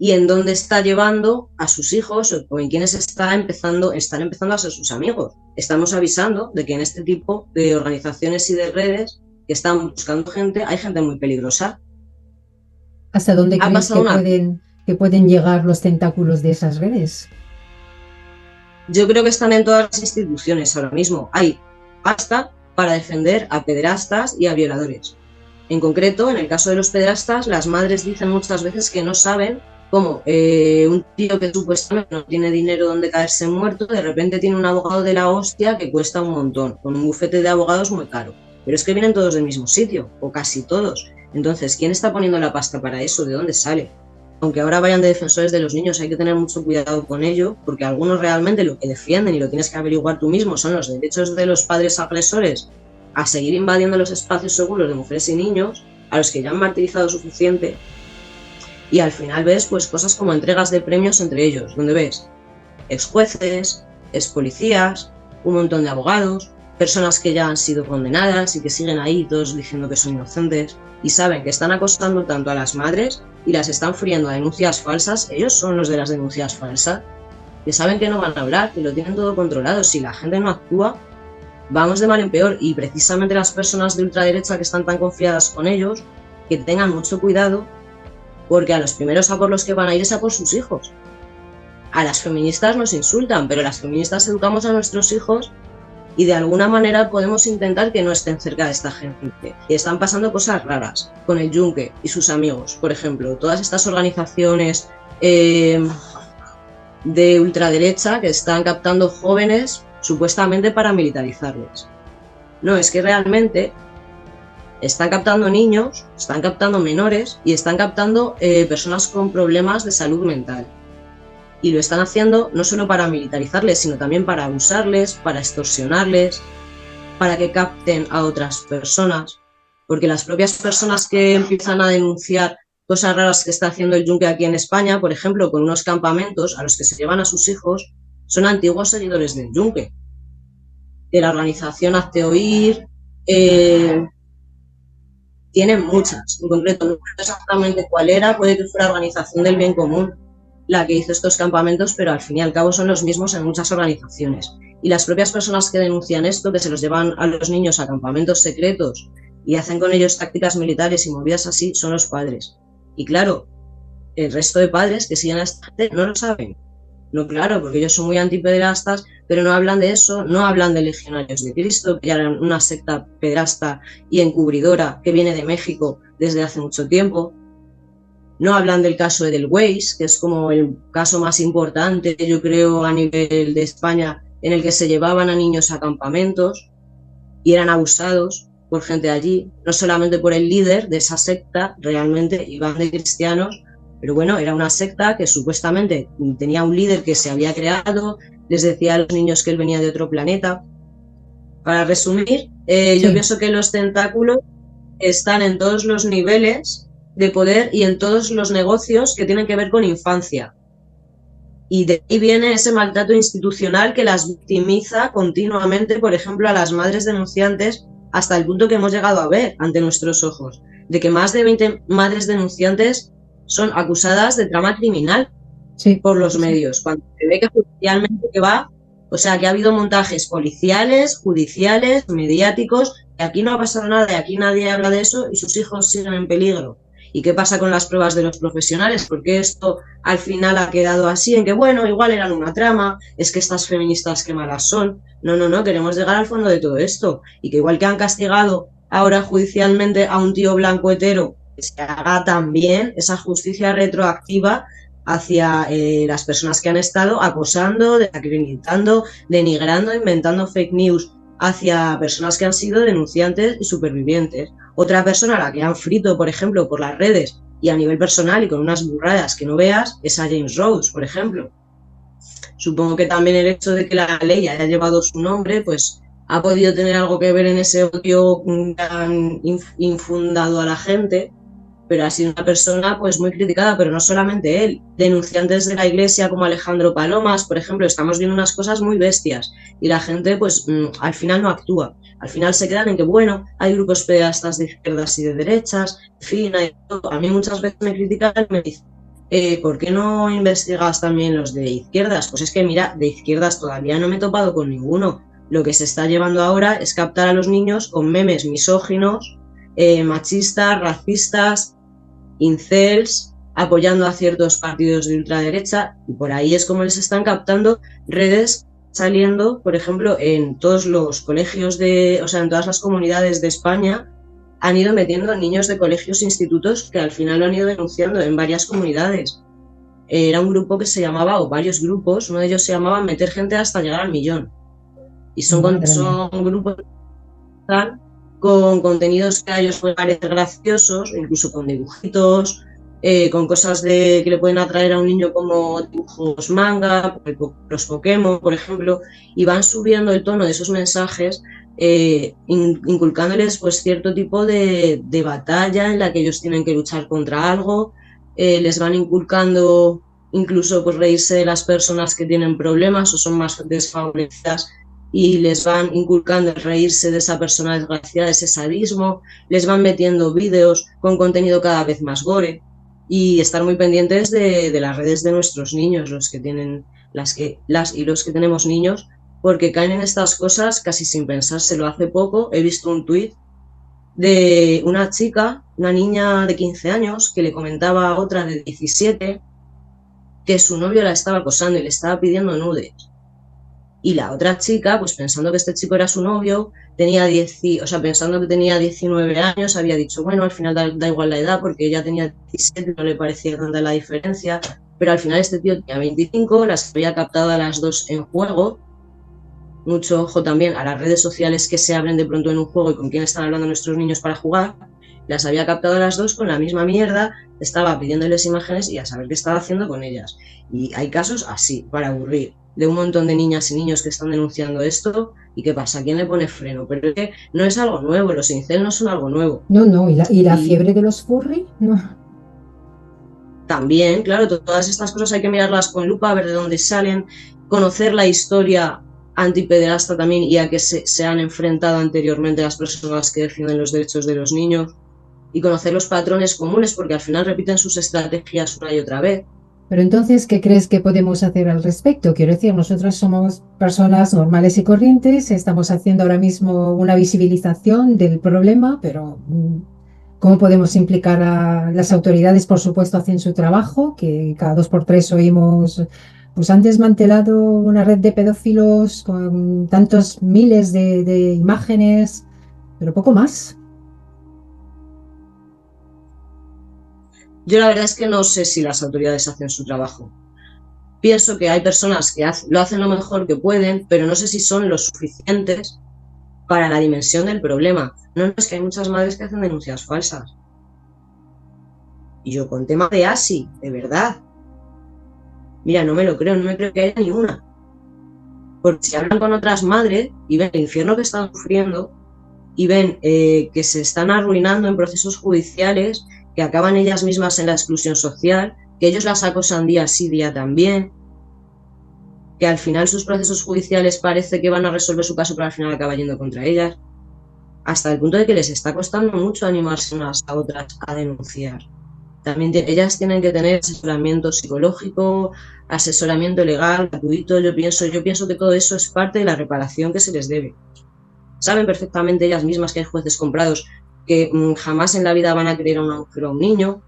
y en dónde está llevando a sus hijos o en quienes están empezando a ser sus amigos. Estamos avisando de que en este tipo de organizaciones y de redes que están buscando gente, hay gente muy peligrosa. ¿Hasta dónde crees que pueden llegar los tentáculos de esas redes? Yo creo que están en todas las instituciones ahora mismo. Hay pasta para defender a pederastas y a violadores. En concreto, en el caso de los pederastas, las madres dicen muchas veces que no saben cómo un tío que supuestamente no tiene dinero donde caerse muerto, de repente tiene un abogado de la hostia que cuesta un montón, con un bufete de abogados muy caro. Pero es que vienen todos del mismo sitio, o casi todos. Entonces, ¿quién está poniendo la pasta para eso? ¿De dónde sale? Aunque ahora vayan de defensores de los niños, hay que tener mucho cuidado con ello, porque algunos realmente lo que defienden, y lo tienes que averiguar tú mismo, son los derechos de los padres agresores a seguir invadiendo los espacios seguros de mujeres y niños, a los que ya han martirizado suficiente. Y al final ves pues cosas como entregas de premios entre ellos, donde ves ex jueces, ex policías, un montón de abogados, personas que ya han sido condenadas y que siguen ahí todos diciendo que son inocentes y saben que están acosando tanto a las madres y las están friendo a denuncias falsas. Ellos son los de las denuncias falsas, que saben que no van a hablar, que lo tienen todo controlado. Si la gente no actúa, vamos de mal en peor. Y precisamente las personas de ultraderecha que están tan confiadas con ellos, que tengan mucho cuidado, porque a los primeros a por los que van a ir es a por sus hijos. A las feministas nos insultan, pero las feministas educamos a nuestros hijos y de alguna manera podemos intentar que no estén cerca de esta gente. Y están pasando cosas raras con el Yunque y sus amigos, por ejemplo. Todas estas organizaciones de ultraderecha que están captando jóvenes supuestamente para militarizarles. No, es que realmente están captando niños, están captando menores y están captando personas con problemas de salud mental. Y lo están haciendo no solo para militarizarles, sino también para abusarles, para extorsionarles, para que capten a otras personas. Porque las propias personas que empiezan a denunciar cosas raras que está haciendo el Yunque aquí en España, por ejemplo, con unos campamentos a los que se llevan a sus hijos, son antiguos seguidores del Yunque, de la organización Hazte Oír. Tienen muchas, en concreto no sé exactamente cuál era, puede que fuera Organización del Bien Común la que hizo estos campamentos, pero al fin y al cabo son los mismos en muchas organizaciones. Y las propias personas que denuncian esto, que se los llevan a los niños a campamentos secretos y hacen con ellos tácticas militares y movidas así, son los padres. Y claro, el resto de padres que siguen a esta gente no lo saben. No, claro, porque ellos son muy antipederastas, pero no hablan de eso, no hablan de Legionarios de Cristo, que ya eran una secta pederasta y encubridora que viene de México desde hace mucho tiempo. No hablan del caso de Edelweiss, que es como el caso más importante, yo creo, a nivel de España, en el que se llevaban a niños a campamentos y eran abusados por gente de allí, no solamente por el líder de esa secta, realmente iban de cristianos, pero bueno, era una secta que supuestamente tenía un líder que se había creado, les decía a los niños que él venía de otro planeta. Para resumir, yo pienso que los tentáculos están en todos los niveles de poder y en todos los negocios que tienen que ver con infancia. Y de ahí viene ese maltrato institucional que las victimiza continuamente, por ejemplo, a las madres denunciantes, hasta el punto que hemos llegado a ver ante nuestros ojos, de que más de 20 madres denunciantes son acusadas de trama criminal por los medios, cuando se ve que judicialmente que va, o sea, que ha habido montajes policiales, judiciales, mediáticos, que aquí no ha pasado nada y aquí nadie habla de eso y sus hijos siguen en peligro. ¿Y qué pasa con las pruebas de los profesionales? Porque esto al final ha quedado así, en que bueno, igual eran una trama, es que estas feministas qué malas son. No, queremos llegar al fondo de todo esto. Y que igual que han castigado ahora judicialmente a un tío blanco hetero, que se haga también esa justicia retroactiva hacia las personas que han estado acosando, desacreditando, denigrando, inventando fake news hacia personas que han sido denunciantes y supervivientes. Otra persona a la que han frito, por ejemplo, por las redes y a nivel personal y con unas burradas que no veas, es a James Rhodes, por ejemplo. Supongo que también el hecho de que la ley haya llevado su nombre, pues ha podido tener algo que ver en ese odio tan infundado a la gente, pero ha sido una persona pues muy criticada, pero no solamente él. Denunciantes de la iglesia como Alejandro Palomas, por ejemplo, estamos viendo unas cosas muy bestias y la gente pues al final no actúa. Al final se quedan en que, bueno, hay grupos pederastas de izquierdas y de derechas, en fin, hay todo. A mí muchas veces me critican y me dicen, ¿por qué no investigas también los de izquierdas? Pues es que, mira, de izquierdas todavía no me he topado con ninguno. Lo que se está llevando ahora es captar a los niños con memes misóginos, machistas, racistas, incels, apoyando a ciertos partidos de ultraderecha, y por ahí es como les están captando redes saliendo, por ejemplo, en todos los colegios o sea, en todas las comunidades de España, han ido metiendo niños de colegios e institutos que al final lo han ido denunciando en varias comunidades. Era un grupo que se llamaba, o varios grupos, uno de ellos se llamaba Meter gente hasta llegar al millón. Y son grupos con contenidos que a ellos pueden parecer graciosos, incluso con dibujitos, con cosas que le pueden atraer a un niño como dibujos manga, los Pokémon, por ejemplo, y van subiendo el tono de esos mensajes, inculcándoles pues cierto tipo de batalla en la que ellos tienen que luchar contra algo, les van inculcando incluso pues reírse de las personas que tienen problemas o son más desfavorecidas, y les van inculcando el reírse de esa persona desgraciada, ese sadismo, les van metiendo vídeos con contenido cada vez más gore, y estar muy pendientes de las redes de nuestros niños, los que tienen las y los que tenemos niños, porque caen en estas cosas casi sin pensárselo. Hace poco he visto un tuit de una chica, una niña de 15 años, que le comentaba a otra de 17 que su novio la estaba acosando y le estaba pidiendo nudes. Y la otra chica, pues pensando que este chico era su novio, pensando que tenía 19 años, había dicho, bueno, al final da igual la edad porque ella tenía 17, no le parecía tanta la diferencia, pero al final este tío tenía 25, las había captado a las dos en juego. Mucho ojo también a las redes sociales que se abren de pronto en un juego y con quién están hablando nuestros niños para jugar. Las había captado a las dos con la misma mierda, estaba pidiéndoles imágenes y a saber qué estaba haciendo con ellas. Y hay casos así, para aburrir, de un montón de niñas y niños que están denunciando esto. ¿Y qué pasa? ¿Quién le pone freno? Pero es que no es algo nuevo, los incels no son algo nuevo. No, ¿y la fiebre de los furry? No. También, claro, todas estas cosas hay que mirarlas con lupa, ver de dónde salen, conocer la historia antipederasta también y a qué se han enfrentado anteriormente las personas que defienden los derechos de los niños, y conocer los patrones comunes, porque al final repiten sus estrategias una y otra vez. Pero entonces, ¿qué crees que podemos hacer al respecto? Quiero decir, nosotros somos personas normales y corrientes, estamos haciendo ahora mismo una visibilización del problema, pero ¿cómo podemos implicar a las autoridades? Por supuesto, hacen su trabajo, que cada 2 por 3 oímos, pues han desmantelado una red de pedófilos con tantos miles de imágenes, pero poco más. Yo la verdad es que no sé si las autoridades hacen su trabajo. Pienso que hay personas que lo hacen lo mejor que pueden, pero no sé si son lo suficientes para la dimensión del problema. No, es que hay muchas madres que hacen denuncias falsas. Y yo con tema de ASI, de verdad. Mira, no me creo que haya ni una. Porque si hablan con otras madres y ven el infierno que están sufriendo y ven que se están arruinando en procesos judiciales, que acaban ellas mismas en la exclusión social, que ellos las acosan día sí, día también, que al final sus procesos judiciales parece que van a resolver su caso, pero al final acaba yendo contra ellas, hasta el punto de que les está costando mucho animarse unas a otras a denunciar. También ellas tienen que tener asesoramiento psicológico, asesoramiento legal, gratuito. Yo pienso que todo eso es parte de la reparación que se les debe. Saben perfectamente ellas mismas que hay jueces comprados que jamás en la vida van a querer a un niño.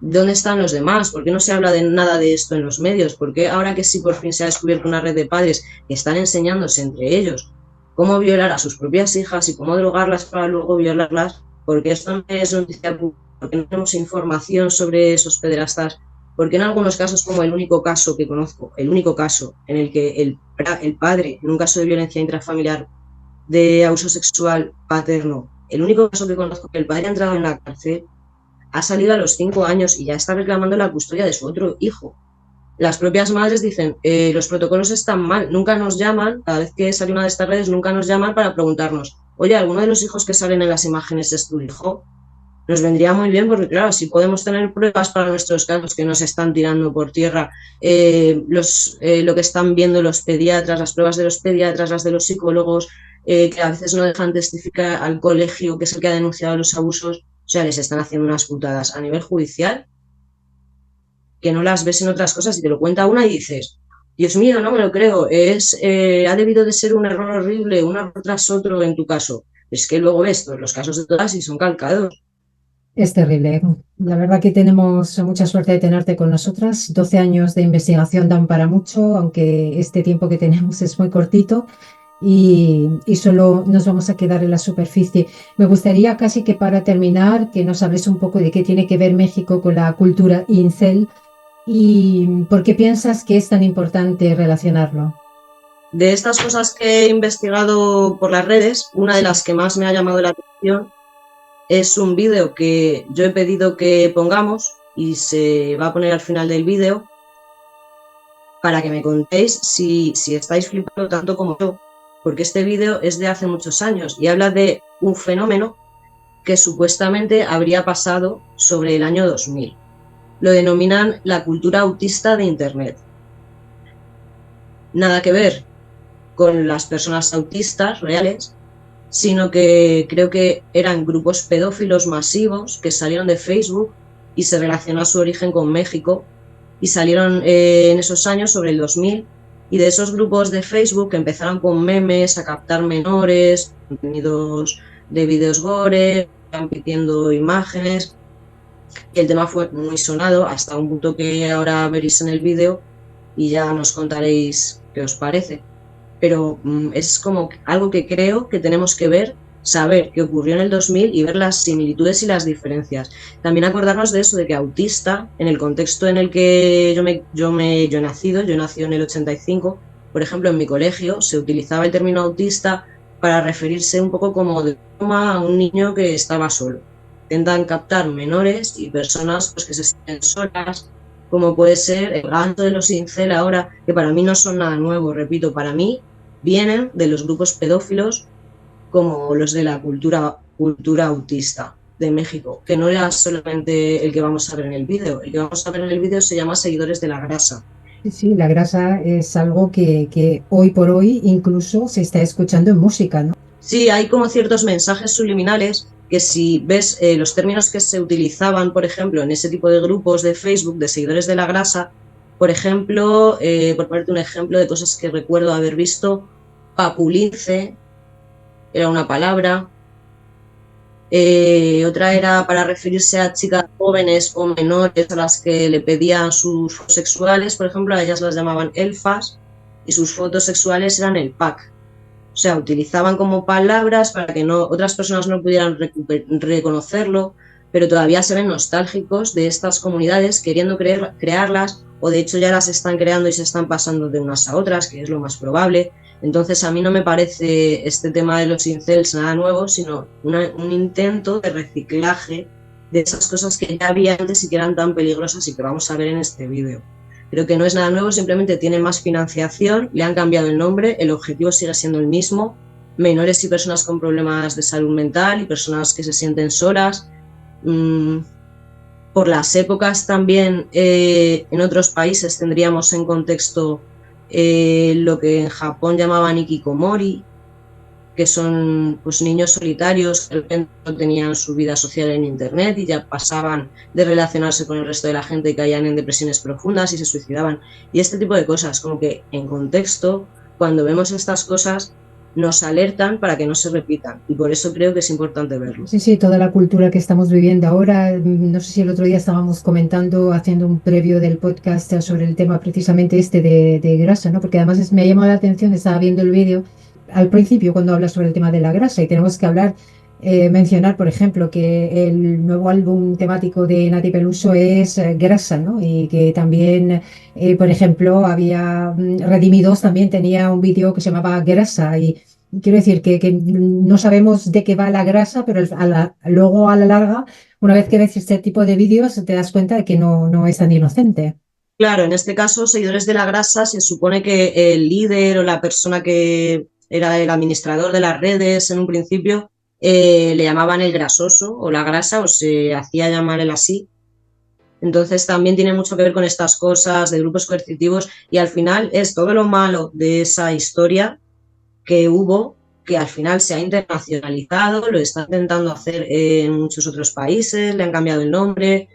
¿Dónde están los demás? ¿Por qué no se habla de nada de esto en los medios? ¿Por qué ahora que sí por fin se ha descubierto una red de padres que están enseñándose entre ellos cómo violar a sus propias hijas y cómo drogarlas para luego violarlas? Porque esto no es noticia pública, porque no tenemos información sobre esos pederastas Porque en algunos casos, como el único caso que conozco, el único caso en el que el padre, en un caso de violencia intrafamiliar, de abuso sexual paterno, el único caso que conozco que el padre ha entrado en la cárcel, ha salido a los 5 años y ya está reclamando la custodia de su otro hijo. Las propias madres dicen, los protocolos están mal, nunca nos llaman, cada vez que sale una de estas redes, nunca nos llaman para preguntarnos, oye, ¿alguno de los hijos que salen en las imágenes es tu hijo? Nos vendría muy bien porque, claro, si podemos tener pruebas para nuestros casos que nos están tirando por tierra, lo que están viendo los pediatras, las pruebas de los pediatras, las de los psicólogos, que a veces no dejan testificar al colegio, que es el que ha denunciado los abusos, o sea, les están haciendo unas putadas a nivel judicial que no las ves en otras cosas y te lo cuenta una y dices, Dios mío, no me lo creo, ha debido de ser un error horrible, un error tras otro en tu caso. Es que luego ves todos los casos de todas y son calcados. Es terrible. La verdad que tenemos mucha suerte de tenerte con nosotras. 12 años de investigación dan para mucho, aunque este tiempo que tenemos es muy cortito y solo nos vamos a quedar en la superficie. Me gustaría casi que para terminar que nos hables un poco de qué tiene que ver México con la cultura incel y por qué piensas que es tan importante relacionarlo. De estas cosas que he investigado por las redes, una de las que más me ha llamado la atención es un vídeo que yo he pedido que pongamos y se va a poner al final del vídeo para que me contéis si estáis flipando tanto como yo, porque este vídeo es de hace muchos años y habla de un fenómeno que supuestamente habría pasado sobre el año 2000. Lo denominan la cultura autista de Internet. Nada que ver con las personas autistas reales, sino que creo que eran grupos pedófilos masivos que salieron de Facebook y se relacionó su origen con México y salieron en esos años sobre el 2000 y de esos grupos de Facebook que empezaron con memes a captar menores, contenidos de vídeos gore, pidiendo imágenes y el tema fue muy sonado hasta un punto que ahora veréis en el vídeo y ya nos contaréis qué os parece. Pero es como algo que creo que tenemos que ver, saber qué ocurrió en el 2000 y ver las similitudes y las diferencias. También acordarnos de eso, de que autista, en el contexto en el que yo he nacido en el 85, por ejemplo, en mi colegio se utilizaba el término autista para referirse un poco como de broma a un niño que estaba solo. Intentan captar menores y personas pues, que se sienten solas, como puede ser el gancho de los incel ahora, que para mí no son nada nuevo, repito, para mí vienen de los grupos pedófilos como los de la cultura autista de México, que no era solamente el que vamos a ver en el vídeo. El que vamos a ver en el vídeo se llama Seguidores de la Grasa. Sí, la grasa es algo que hoy por hoy incluso se está escuchando en música, ¿no? Sí, hay como ciertos mensajes subliminales que si ves los términos que se utilizaban, por ejemplo, en ese tipo de grupos de Facebook de Seguidores de la Grasa, por ejemplo, por ponerte un ejemplo de cosas que recuerdo haber visto, papulince era una palabra, otra era para referirse a chicas jóvenes o menores a las que le pedían sus fotos sexuales, por ejemplo, a ellas las llamaban elfas y sus fotos sexuales eran el pack. O sea, utilizaban como palabras para que otras personas no pudieran reconocerlo, pero todavía se ven nostálgicos de estas comunidades queriendo crearlas, o de hecho ya las están creando y se están pasando de unas a otras, que es lo más probable. Entonces a mí no me parece este tema de los incels nada nuevo, sino un intento de reciclaje de esas cosas que ya había antes y que eran tan peligrosas y que vamos a ver en este vídeo. Creo que no es nada nuevo, simplemente tiene más financiación, le han cambiado el nombre, el objetivo sigue siendo el mismo, menores y personas con problemas de salud mental y personas que se sienten solas. Por las épocas también en otros países tendríamos en contexto lo que en Japón llamaban hikikomori, que son pues, niños solitarios que de repente no tenían su vida social en internet y ya pasaban de relacionarse con el resto de la gente y caían en depresiones profundas y se suicidaban. Y este tipo de cosas, como que en contexto, cuando vemos estas cosas, nos alertan para que no se repitan y por eso creo que es importante verlo. Sí, toda la cultura que estamos viviendo ahora, no sé si el otro día estábamos comentando, haciendo un previo del podcast sobre el tema precisamente este de grasa, ¿no? Porque además me ha llamado la atención, estaba viendo el vídeo al principio cuando hablas sobre el tema de la grasa y tenemos que hablar mencionar, por ejemplo, que el nuevo álbum temático de Nati Peluso es Grasa, ¿no? Y que también, por ejemplo, había Redimidos también tenía un vídeo que se llamaba Grasa. Y quiero decir que no sabemos de qué va la grasa, pero luego a la larga, una vez que ves este tipo de vídeos, te das cuenta de que no es tan inocente. Claro, en este caso, seguidores de la grasa, se supone que el líder o la persona que era el administrador de las redes en un principio le llamaban el grasoso o la grasa o se hacía llamar él así. Entonces también tiene mucho que ver con estas cosas de grupos coercitivos y al final es todo lo malo de esa historia que hubo, que al final se ha internacionalizado, lo está intentando hacer en muchos otros países, le han cambiado el nombre,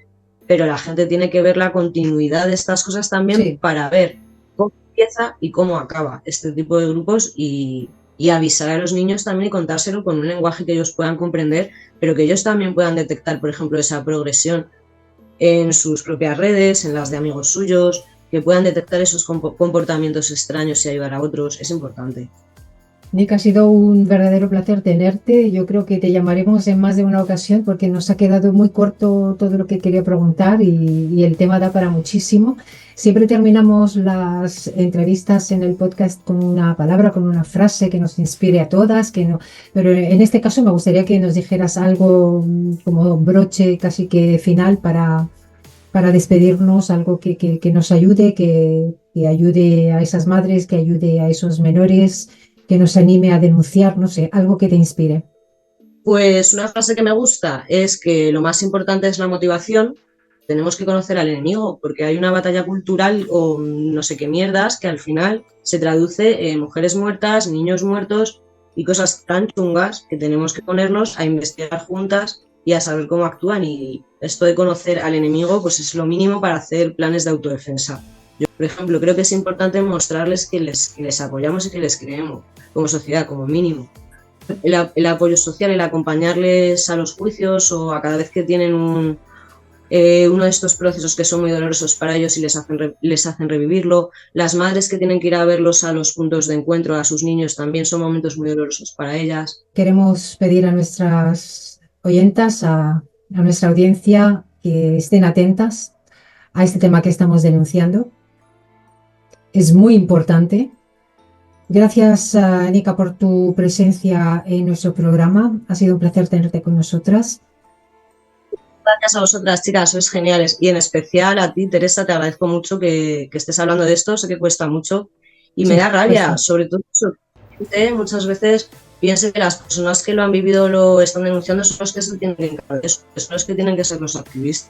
pero la gente tiene que ver la continuidad de estas cosas también Sí. para ver cómo empieza y cómo acaba este tipo de grupos y avisar a los niños también y contárselo con un lenguaje que ellos puedan comprender, pero que ellos también puedan detectar, por ejemplo, esa progresión en sus propias redes, en las de amigos suyos, que puedan detectar esos comportamientos extraños y ayudar a otros, es importante. Nick, ha sido un verdadero placer tenerte. Yo creo que te llamaremos en más de una ocasión porque nos ha quedado muy corto todo lo que quería preguntar y el tema da para muchísimo. Siempre terminamos las entrevistas en el podcast con una palabra, con una frase que nos inspire a todas, que no, pero en este caso me gustaría que nos dijeras algo como broche casi que final para despedirnos, algo que nos ayude, que ayude a esas madres, que ayude a esos menores, que nos anime a denunciar, no sé, algo que te inspire. Pues una frase que me gusta es que lo más importante es la motivación. Tenemos que conocer al enemigo, porque hay una batalla cultural o no sé qué mierdas que al final se traduce en mujeres muertas, niños muertos y cosas tan chungas que tenemos que ponernos a investigar juntas y a saber cómo actúan. Y esto de conocer al enemigo, pues es lo mínimo para hacer planes de autodefensa. Yo, por ejemplo, creo que es importante mostrarles que les apoyamos y que les creemos como sociedad, como mínimo. El apoyo social, el acompañarles a los juicios o a cada vez que tienen uno de estos procesos que son muy dolorosos para ellos y les hacen revivirlo. Las madres que tienen que ir a verlos a los puntos de encuentro a sus niños también son momentos muy dolorosos para ellas. Queremos pedir a nuestras oyentas, a nuestra audiencia, que estén atentas a este tema que estamos denunciando. Es muy importante. Gracias, Nika, por tu presencia en nuestro programa. Ha sido un placer tenerte con nosotras. Gracias a vosotras, chicas, sois geniales. Y en especial a ti, Teresa, te agradezco mucho que estés hablando de esto. Sé que cuesta mucho y me Sí, da rabia, cuesta. sobre todo eso, que muchas veces piense que las personas que lo han vivido lo están denunciando son los que se tienen que encargar de eso, son los que tienen que ser los activistas.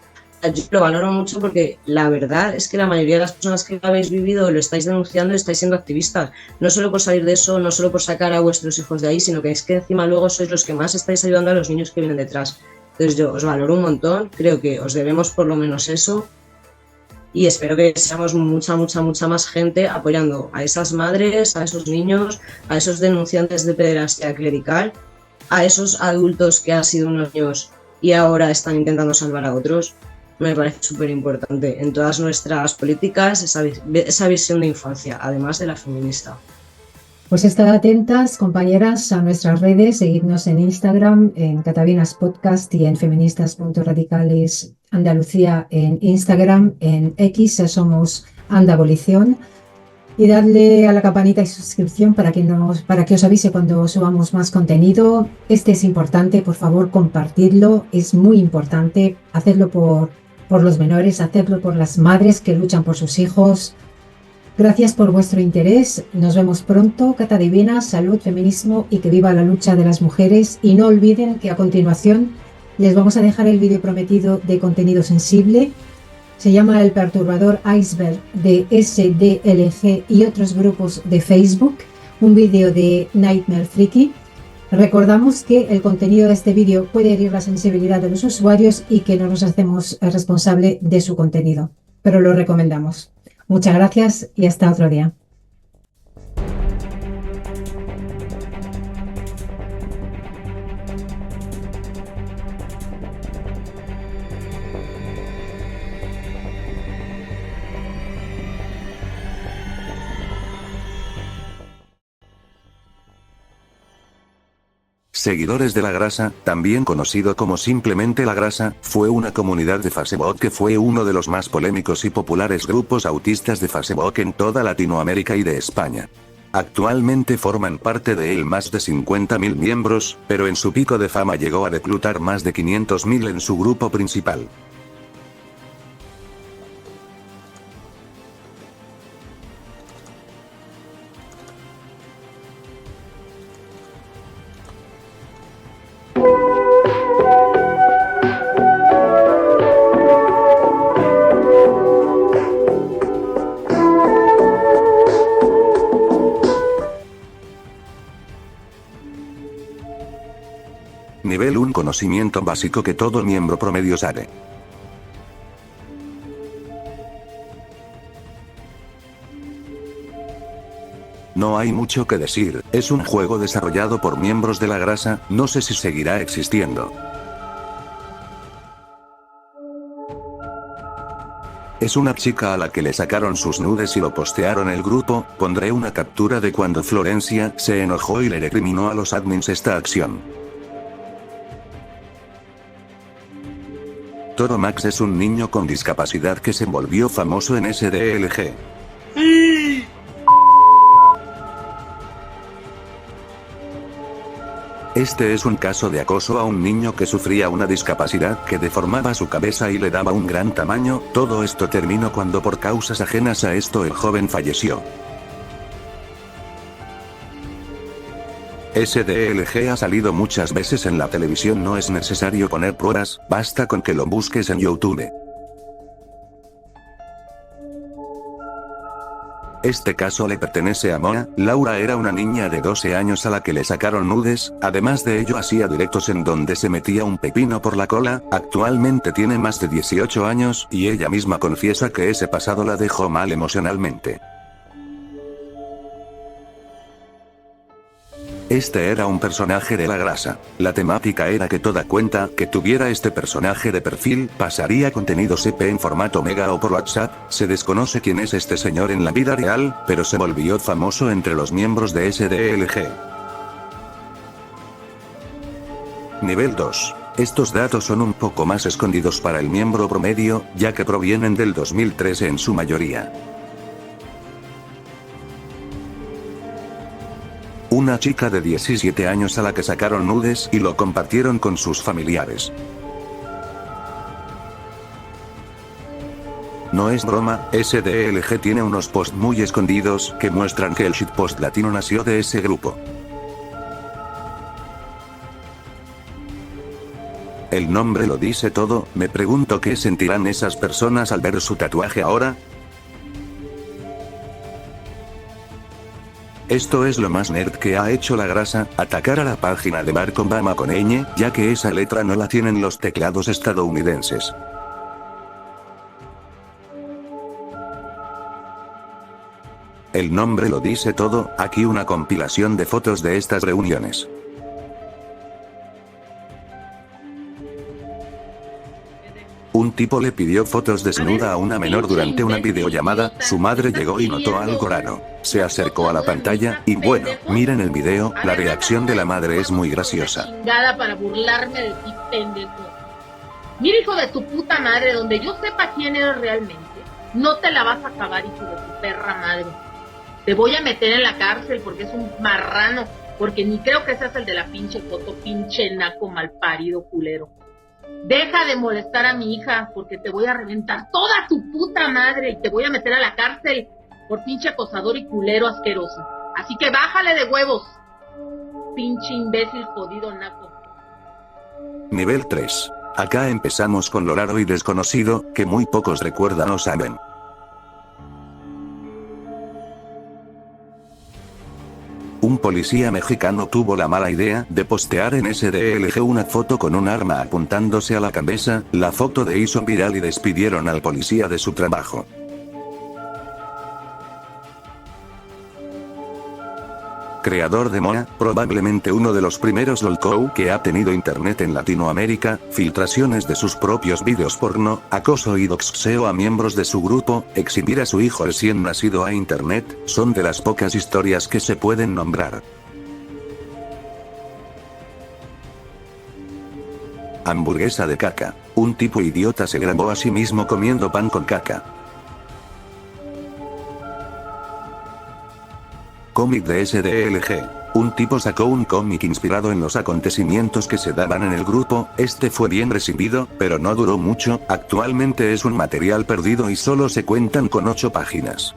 Yo lo valoro mucho porque la verdad es que la mayoría de las personas que lo habéis vivido lo estáis denunciando y estáis siendo activistas. No solo por salir de eso, no solo por sacar a vuestros hijos de ahí, sino que es que encima luego sois los que más estáis ayudando a los niños que vienen detrás. Entonces yo os valoro un montón, creo que os debemos por lo menos eso y espero que seamos mucha más gente apoyando a esas madres, a esos niños, a esos denunciantes de pederastia clerical, a esos adultos que han sido unos niños y ahora están intentando salvar a otros. Me parece súper importante en todas nuestras políticas esa visión de infancia, además de la feminista. Pues estad atentas, compañeras, a nuestras redes, seguidnos en Instagram, en Catavinas Podcast y en feministas.radicales Andalucía en Instagram, en X somos Andabolición y dadle a la campanita y suscripción para que os avise cuando subamos más contenido. Este es importante, por favor, compartidlo, es muy importante, hacedlo por los menores, hacedlo por las madres que luchan por sus hijos. Gracias por vuestro interés. Nos vemos pronto. Cata Divina, salud, feminismo y que viva la lucha de las mujeres. Y no olviden que a continuación les vamos a dejar el vídeo prometido de contenido sensible. Se llama El perturbador iceberg de SDLG y otros grupos de Facebook. Un vídeo de Nightmare Freaky. Recordamos que el contenido de este vídeo puede herir la sensibilidad de los usuarios y que no nos hacemos responsable de su contenido, pero lo recomendamos. Muchas gracias y hasta otro día. Seguidores de La Grasa, también conocido como simplemente La Grasa, fue una comunidad de Facebook que fue uno de los más polémicos y populares grupos autistas de Facebook en toda Latinoamérica y de España. Actualmente forman parte de él más de 50.000 miembros, pero en su pico de fama llegó a reclutar más de 500.000 en su grupo principal. Nivel 1. Conocimiento básico que todo miembro promedio sabe. No hay mucho que decir, es un juego desarrollado por miembros de La Grasa, no sé si seguirá existiendo. Es una chica a la que le sacaron sus nudes y lo postearon el grupo. Pondré una captura de cuando Florencia se enojó y le recriminó a los admins esta acción. Toro Max es un niño con discapacidad que se volvió famoso en SDLG. Este es un caso de acoso a un niño que sufría una discapacidad que deformaba su cabeza y le daba un gran tamaño. Todo esto terminó cuando por causas ajenas a esto el joven falleció. SDLG ha salido muchas veces en la televisión, no es necesario poner pruebas, basta con que lo busques en YouTube. Este caso le pertenece a Moa. Laura era una niña de 12 años a la que le sacaron nudes, además de ello hacía directos en donde se metía un pepino por la cola. Actualmente tiene más de 18 años, y ella misma confiesa que ese pasado la dejó mal emocionalmente. Este era un personaje de La Grasa. La temática era que toda cuenta que tuviera este personaje de perfil pasaría contenido CP en formato mega o por WhatsApp. Se desconoce quién es este señor en la vida real, pero se volvió famoso entre los miembros de SDLG. Nivel 2. Estos datos son un poco más escondidos para el miembro promedio, ya que provienen del 2013 en su mayoría. Una chica de 17 años a la que sacaron nudes y lo compartieron con sus familiares. No es broma, SDLG tiene unos posts muy escondidos que muestran que el shitpost latino nació de ese grupo. El nombre lo dice todo. Me pregunto qué sentirán esas personas al ver su tatuaje ahora. Esto es lo más nerd que ha hecho La Grasa, atacar a la página de Barack Obama con ñ, ya que esa letra no la tienen los teclados estadounidenses. El nombre lo dice todo. Aquí una compilación de fotos de estas reuniones. Un tipo le pidió fotos desnuda a una menor durante una videollamada. Su madre llegó y notó algo raro. Se acercó a la pantalla, y bueno, miren el video, la reacción de la madre es muy graciosa. Para burlarme de ti, pendejo. Mira, hijo de tu puta madre, donde yo sepa quién eres realmente, no te la vas a acabar, hijo de tu perra madre. Te voy a meter en la cárcel porque es un marrano, porque ni creo que seas el de la pinche foto, pinche naco malparido culero. Deja de molestar a mi hija, porque te voy a reventar toda tu puta madre y te voy a meter a la cárcel por pinche acosador y culero asqueroso. Así que bájale de huevos, pinche imbécil jodido naco. Nivel 3. Acá empezamos con lo raro y desconocido, que muy pocos recuerdan o saben. Un policía mexicano tuvo la mala idea de postear en SDLG una foto con un arma apuntándose a la cabeza. La foto de hizo viral y despidieron al policía de su trabajo. Creador de Moa, probablemente uno de los primeros lolcow que ha tenido internet en Latinoamérica, filtraciones de sus propios vídeos porno, acoso y doxeo a miembros de su grupo, exhibir a su hijo recién nacido a internet, son de las pocas historias que se pueden nombrar. Hamburguesa de caca. Un tipo idiota se grabó a sí mismo comiendo pan con caca. Cómic de SDLG. Un tipo sacó un cómic inspirado en los acontecimientos que se daban en el grupo, este fue bien recibido, pero no duró mucho, actualmente es un material perdido y solo se cuentan con 8 páginas.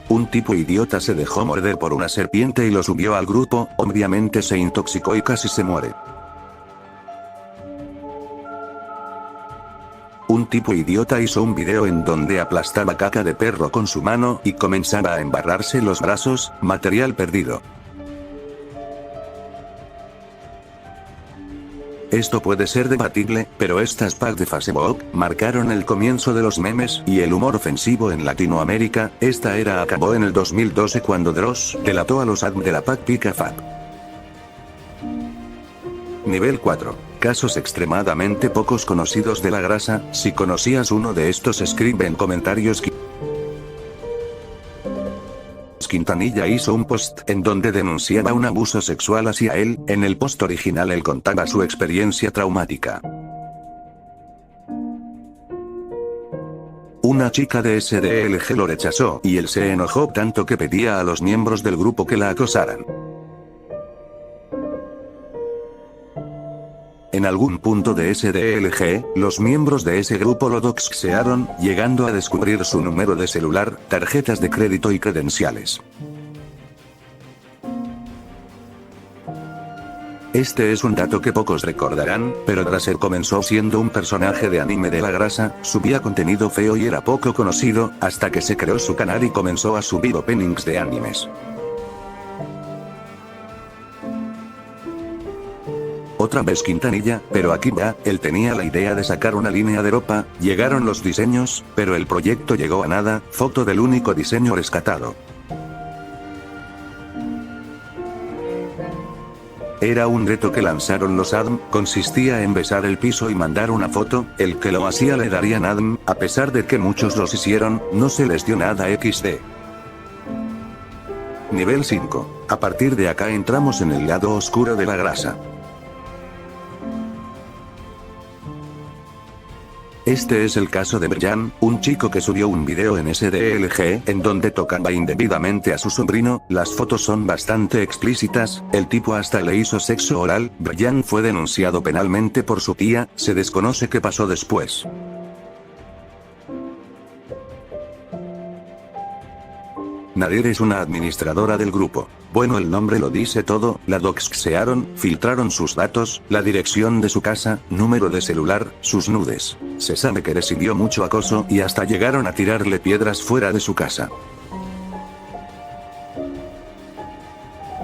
Un tipo idiota se dejó morder por una serpiente y lo subió al grupo, obviamente se intoxicó y casi se muere. Un tipo idiota hizo un video en donde aplastaba caca de perro con su mano y comenzaba a embarrarse los brazos, material perdido. Esto puede ser debatible, pero estas packs de Facebook marcaron el comienzo de los memes y el humor ofensivo en Latinoamérica. Esta era acabó en el 2012 cuando Dross delató a los admin de la pack PicaFab. Nivel 4. Casos extremadamente pocos conocidos de la grasa. Si conocías uno de estos, escribe en comentarios. Quintanilla hizo un post en donde denunciaba un abuso sexual hacia él. En el post original él contaba su experiencia traumática. Una chica de SDLG lo rechazó y él se enojó tanto que pedía a los miembros del grupo que la acosaran. En algún punto de SDLG, los miembros de ese grupo lo doxearon, llegando a descubrir su número de celular, tarjetas de crédito y credenciales. Este es un dato que pocos recordarán, pero Drasser comenzó siendo un personaje de anime de la grasa, subía contenido feo y era poco conocido, hasta que se creó su canal y comenzó a subir openings de animes. Otra vez Quintanilla, pero aquí ya, él tenía la idea de sacar una línea de ropa, llegaron los diseños, pero el proyecto llegó a nada, foto del único diseño rescatado. Era un reto que lanzaron los ADM, consistía en besar el piso y mandar una foto, el que lo hacía le darían ADM, a pesar de que muchos los hicieron, no se les dio nada XD. Nivel 5. A partir de acá entramos en el lado oscuro de la grasa. Este es el caso de Brian, un chico que subió un video en SDLG en donde tocaba indebidamente a su sobrino. Las fotos son bastante explícitas, el tipo hasta le hizo sexo oral. Brian fue denunciado penalmente por su tía, se desconoce qué pasó después. Nadir es una administradora del grupo. Bueno, el nombre lo dice todo, la doxearon, filtraron sus datos, la dirección de su casa, número de celular, sus nudes. Se sabe que recibió mucho acoso y hasta llegaron a tirarle piedras fuera de su casa.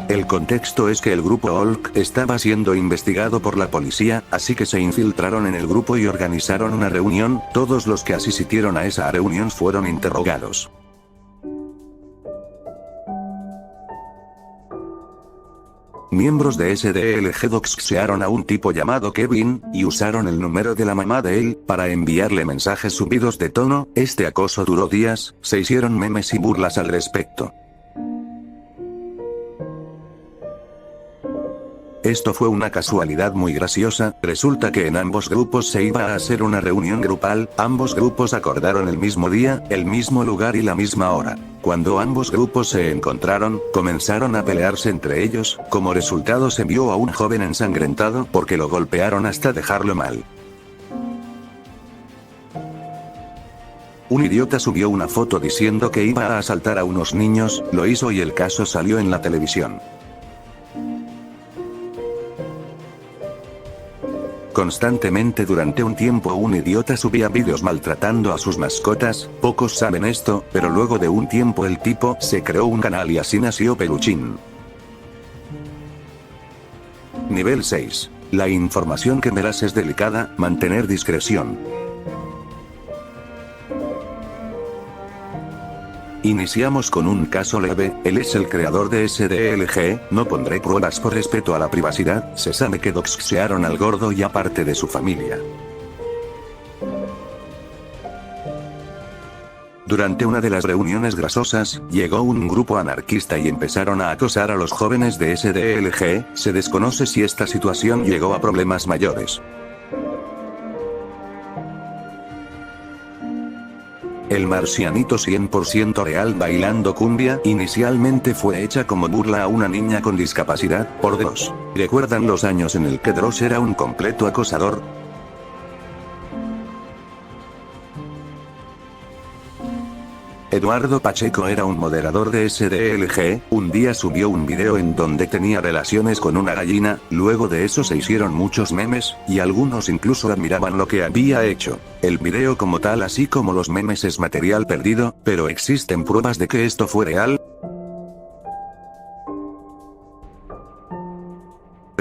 El contexto es que el grupo Olk estaba siendo investigado por la policía, así que se infiltraron en el grupo y organizaron una reunión, todos los que asistieron a esa reunión fueron interrogados. Miembros de SDLG doxearon a un tipo llamado Kevin, y usaron el número de la mamá de él, para enviarle mensajes subidos de tono. Este acoso duró días, se hicieron memes y burlas al respecto. Esto fue una casualidad muy graciosa, resulta que en ambos grupos se iba a hacer una reunión grupal, ambos grupos acordaron el mismo día, el mismo lugar y la misma hora. Cuando ambos grupos se encontraron, comenzaron a pelearse entre ellos, como resultado se vio a un joven ensangrentado porque lo golpearon hasta dejarlo mal. Un idiota subió una foto diciendo que iba a asaltar a unos niños, lo hizo y el caso salió en la televisión. Constantemente durante un tiempo un idiota subía vídeos maltratando a sus mascotas, pocos saben esto, pero luego de un tiempo el tipo se creó un canal y así nació Peluchín. Nivel 6. La información que verás es delicada, mantener discreción. Iniciamos con un caso leve, él es el creador de SDLG, no pondré pruebas por respeto a la privacidad, se sabe que doxearon al gordo y a parte de su familia. Durante una de las reuniones grasosas, llegó un grupo anarquista y empezaron a acosar a los jóvenes de SDLG, se desconoce si esta situación llegó a problemas mayores. El marcianito 100% real bailando cumbia inicialmente fue hecha como burla a una niña con discapacidad, por Dios. ¿Recuerdan los años en el que Dross era un completo acosador? Eduardo Pacheco era un moderador de SDLG, un día subió un video en donde tenía relaciones con una gallina, luego de eso se hicieron muchos memes, y algunos incluso admiraban lo que había hecho. El video como tal así como los memes es material perdido, pero ¿existen pruebas de que esto fue real?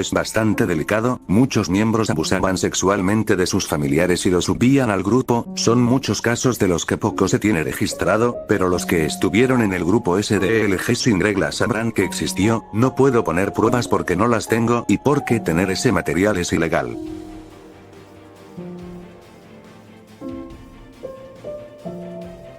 Es bastante delicado, muchos miembros abusaban sexualmente de sus familiares y lo subían al grupo, son muchos casos de los que poco se tiene registrado, pero los que estuvieron en el grupo SDLG sin reglas sabrán que existió, no puedo poner pruebas porque no las tengo y porque tener ese material es ilegal.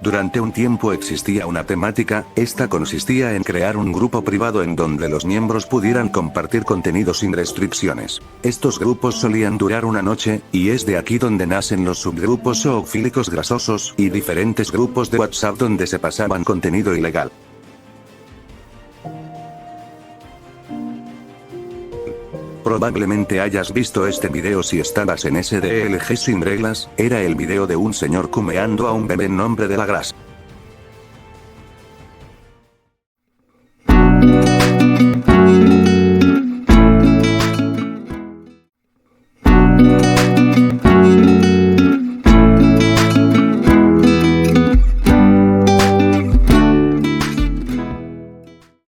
Durante un tiempo existía una temática, esta consistía en crear un grupo privado en donde los miembros pudieran compartir contenido sin restricciones. Estos grupos solían durar una noche, y es de aquí donde nacen los subgrupos zoofílicos grasosos, y diferentes grupos de WhatsApp donde se pasaban contenido ilegal. Probablemente hayas visto este video si estabas en SDLG sin reglas, era el video de un señor cumeando a un bebé en nombre de la grasa.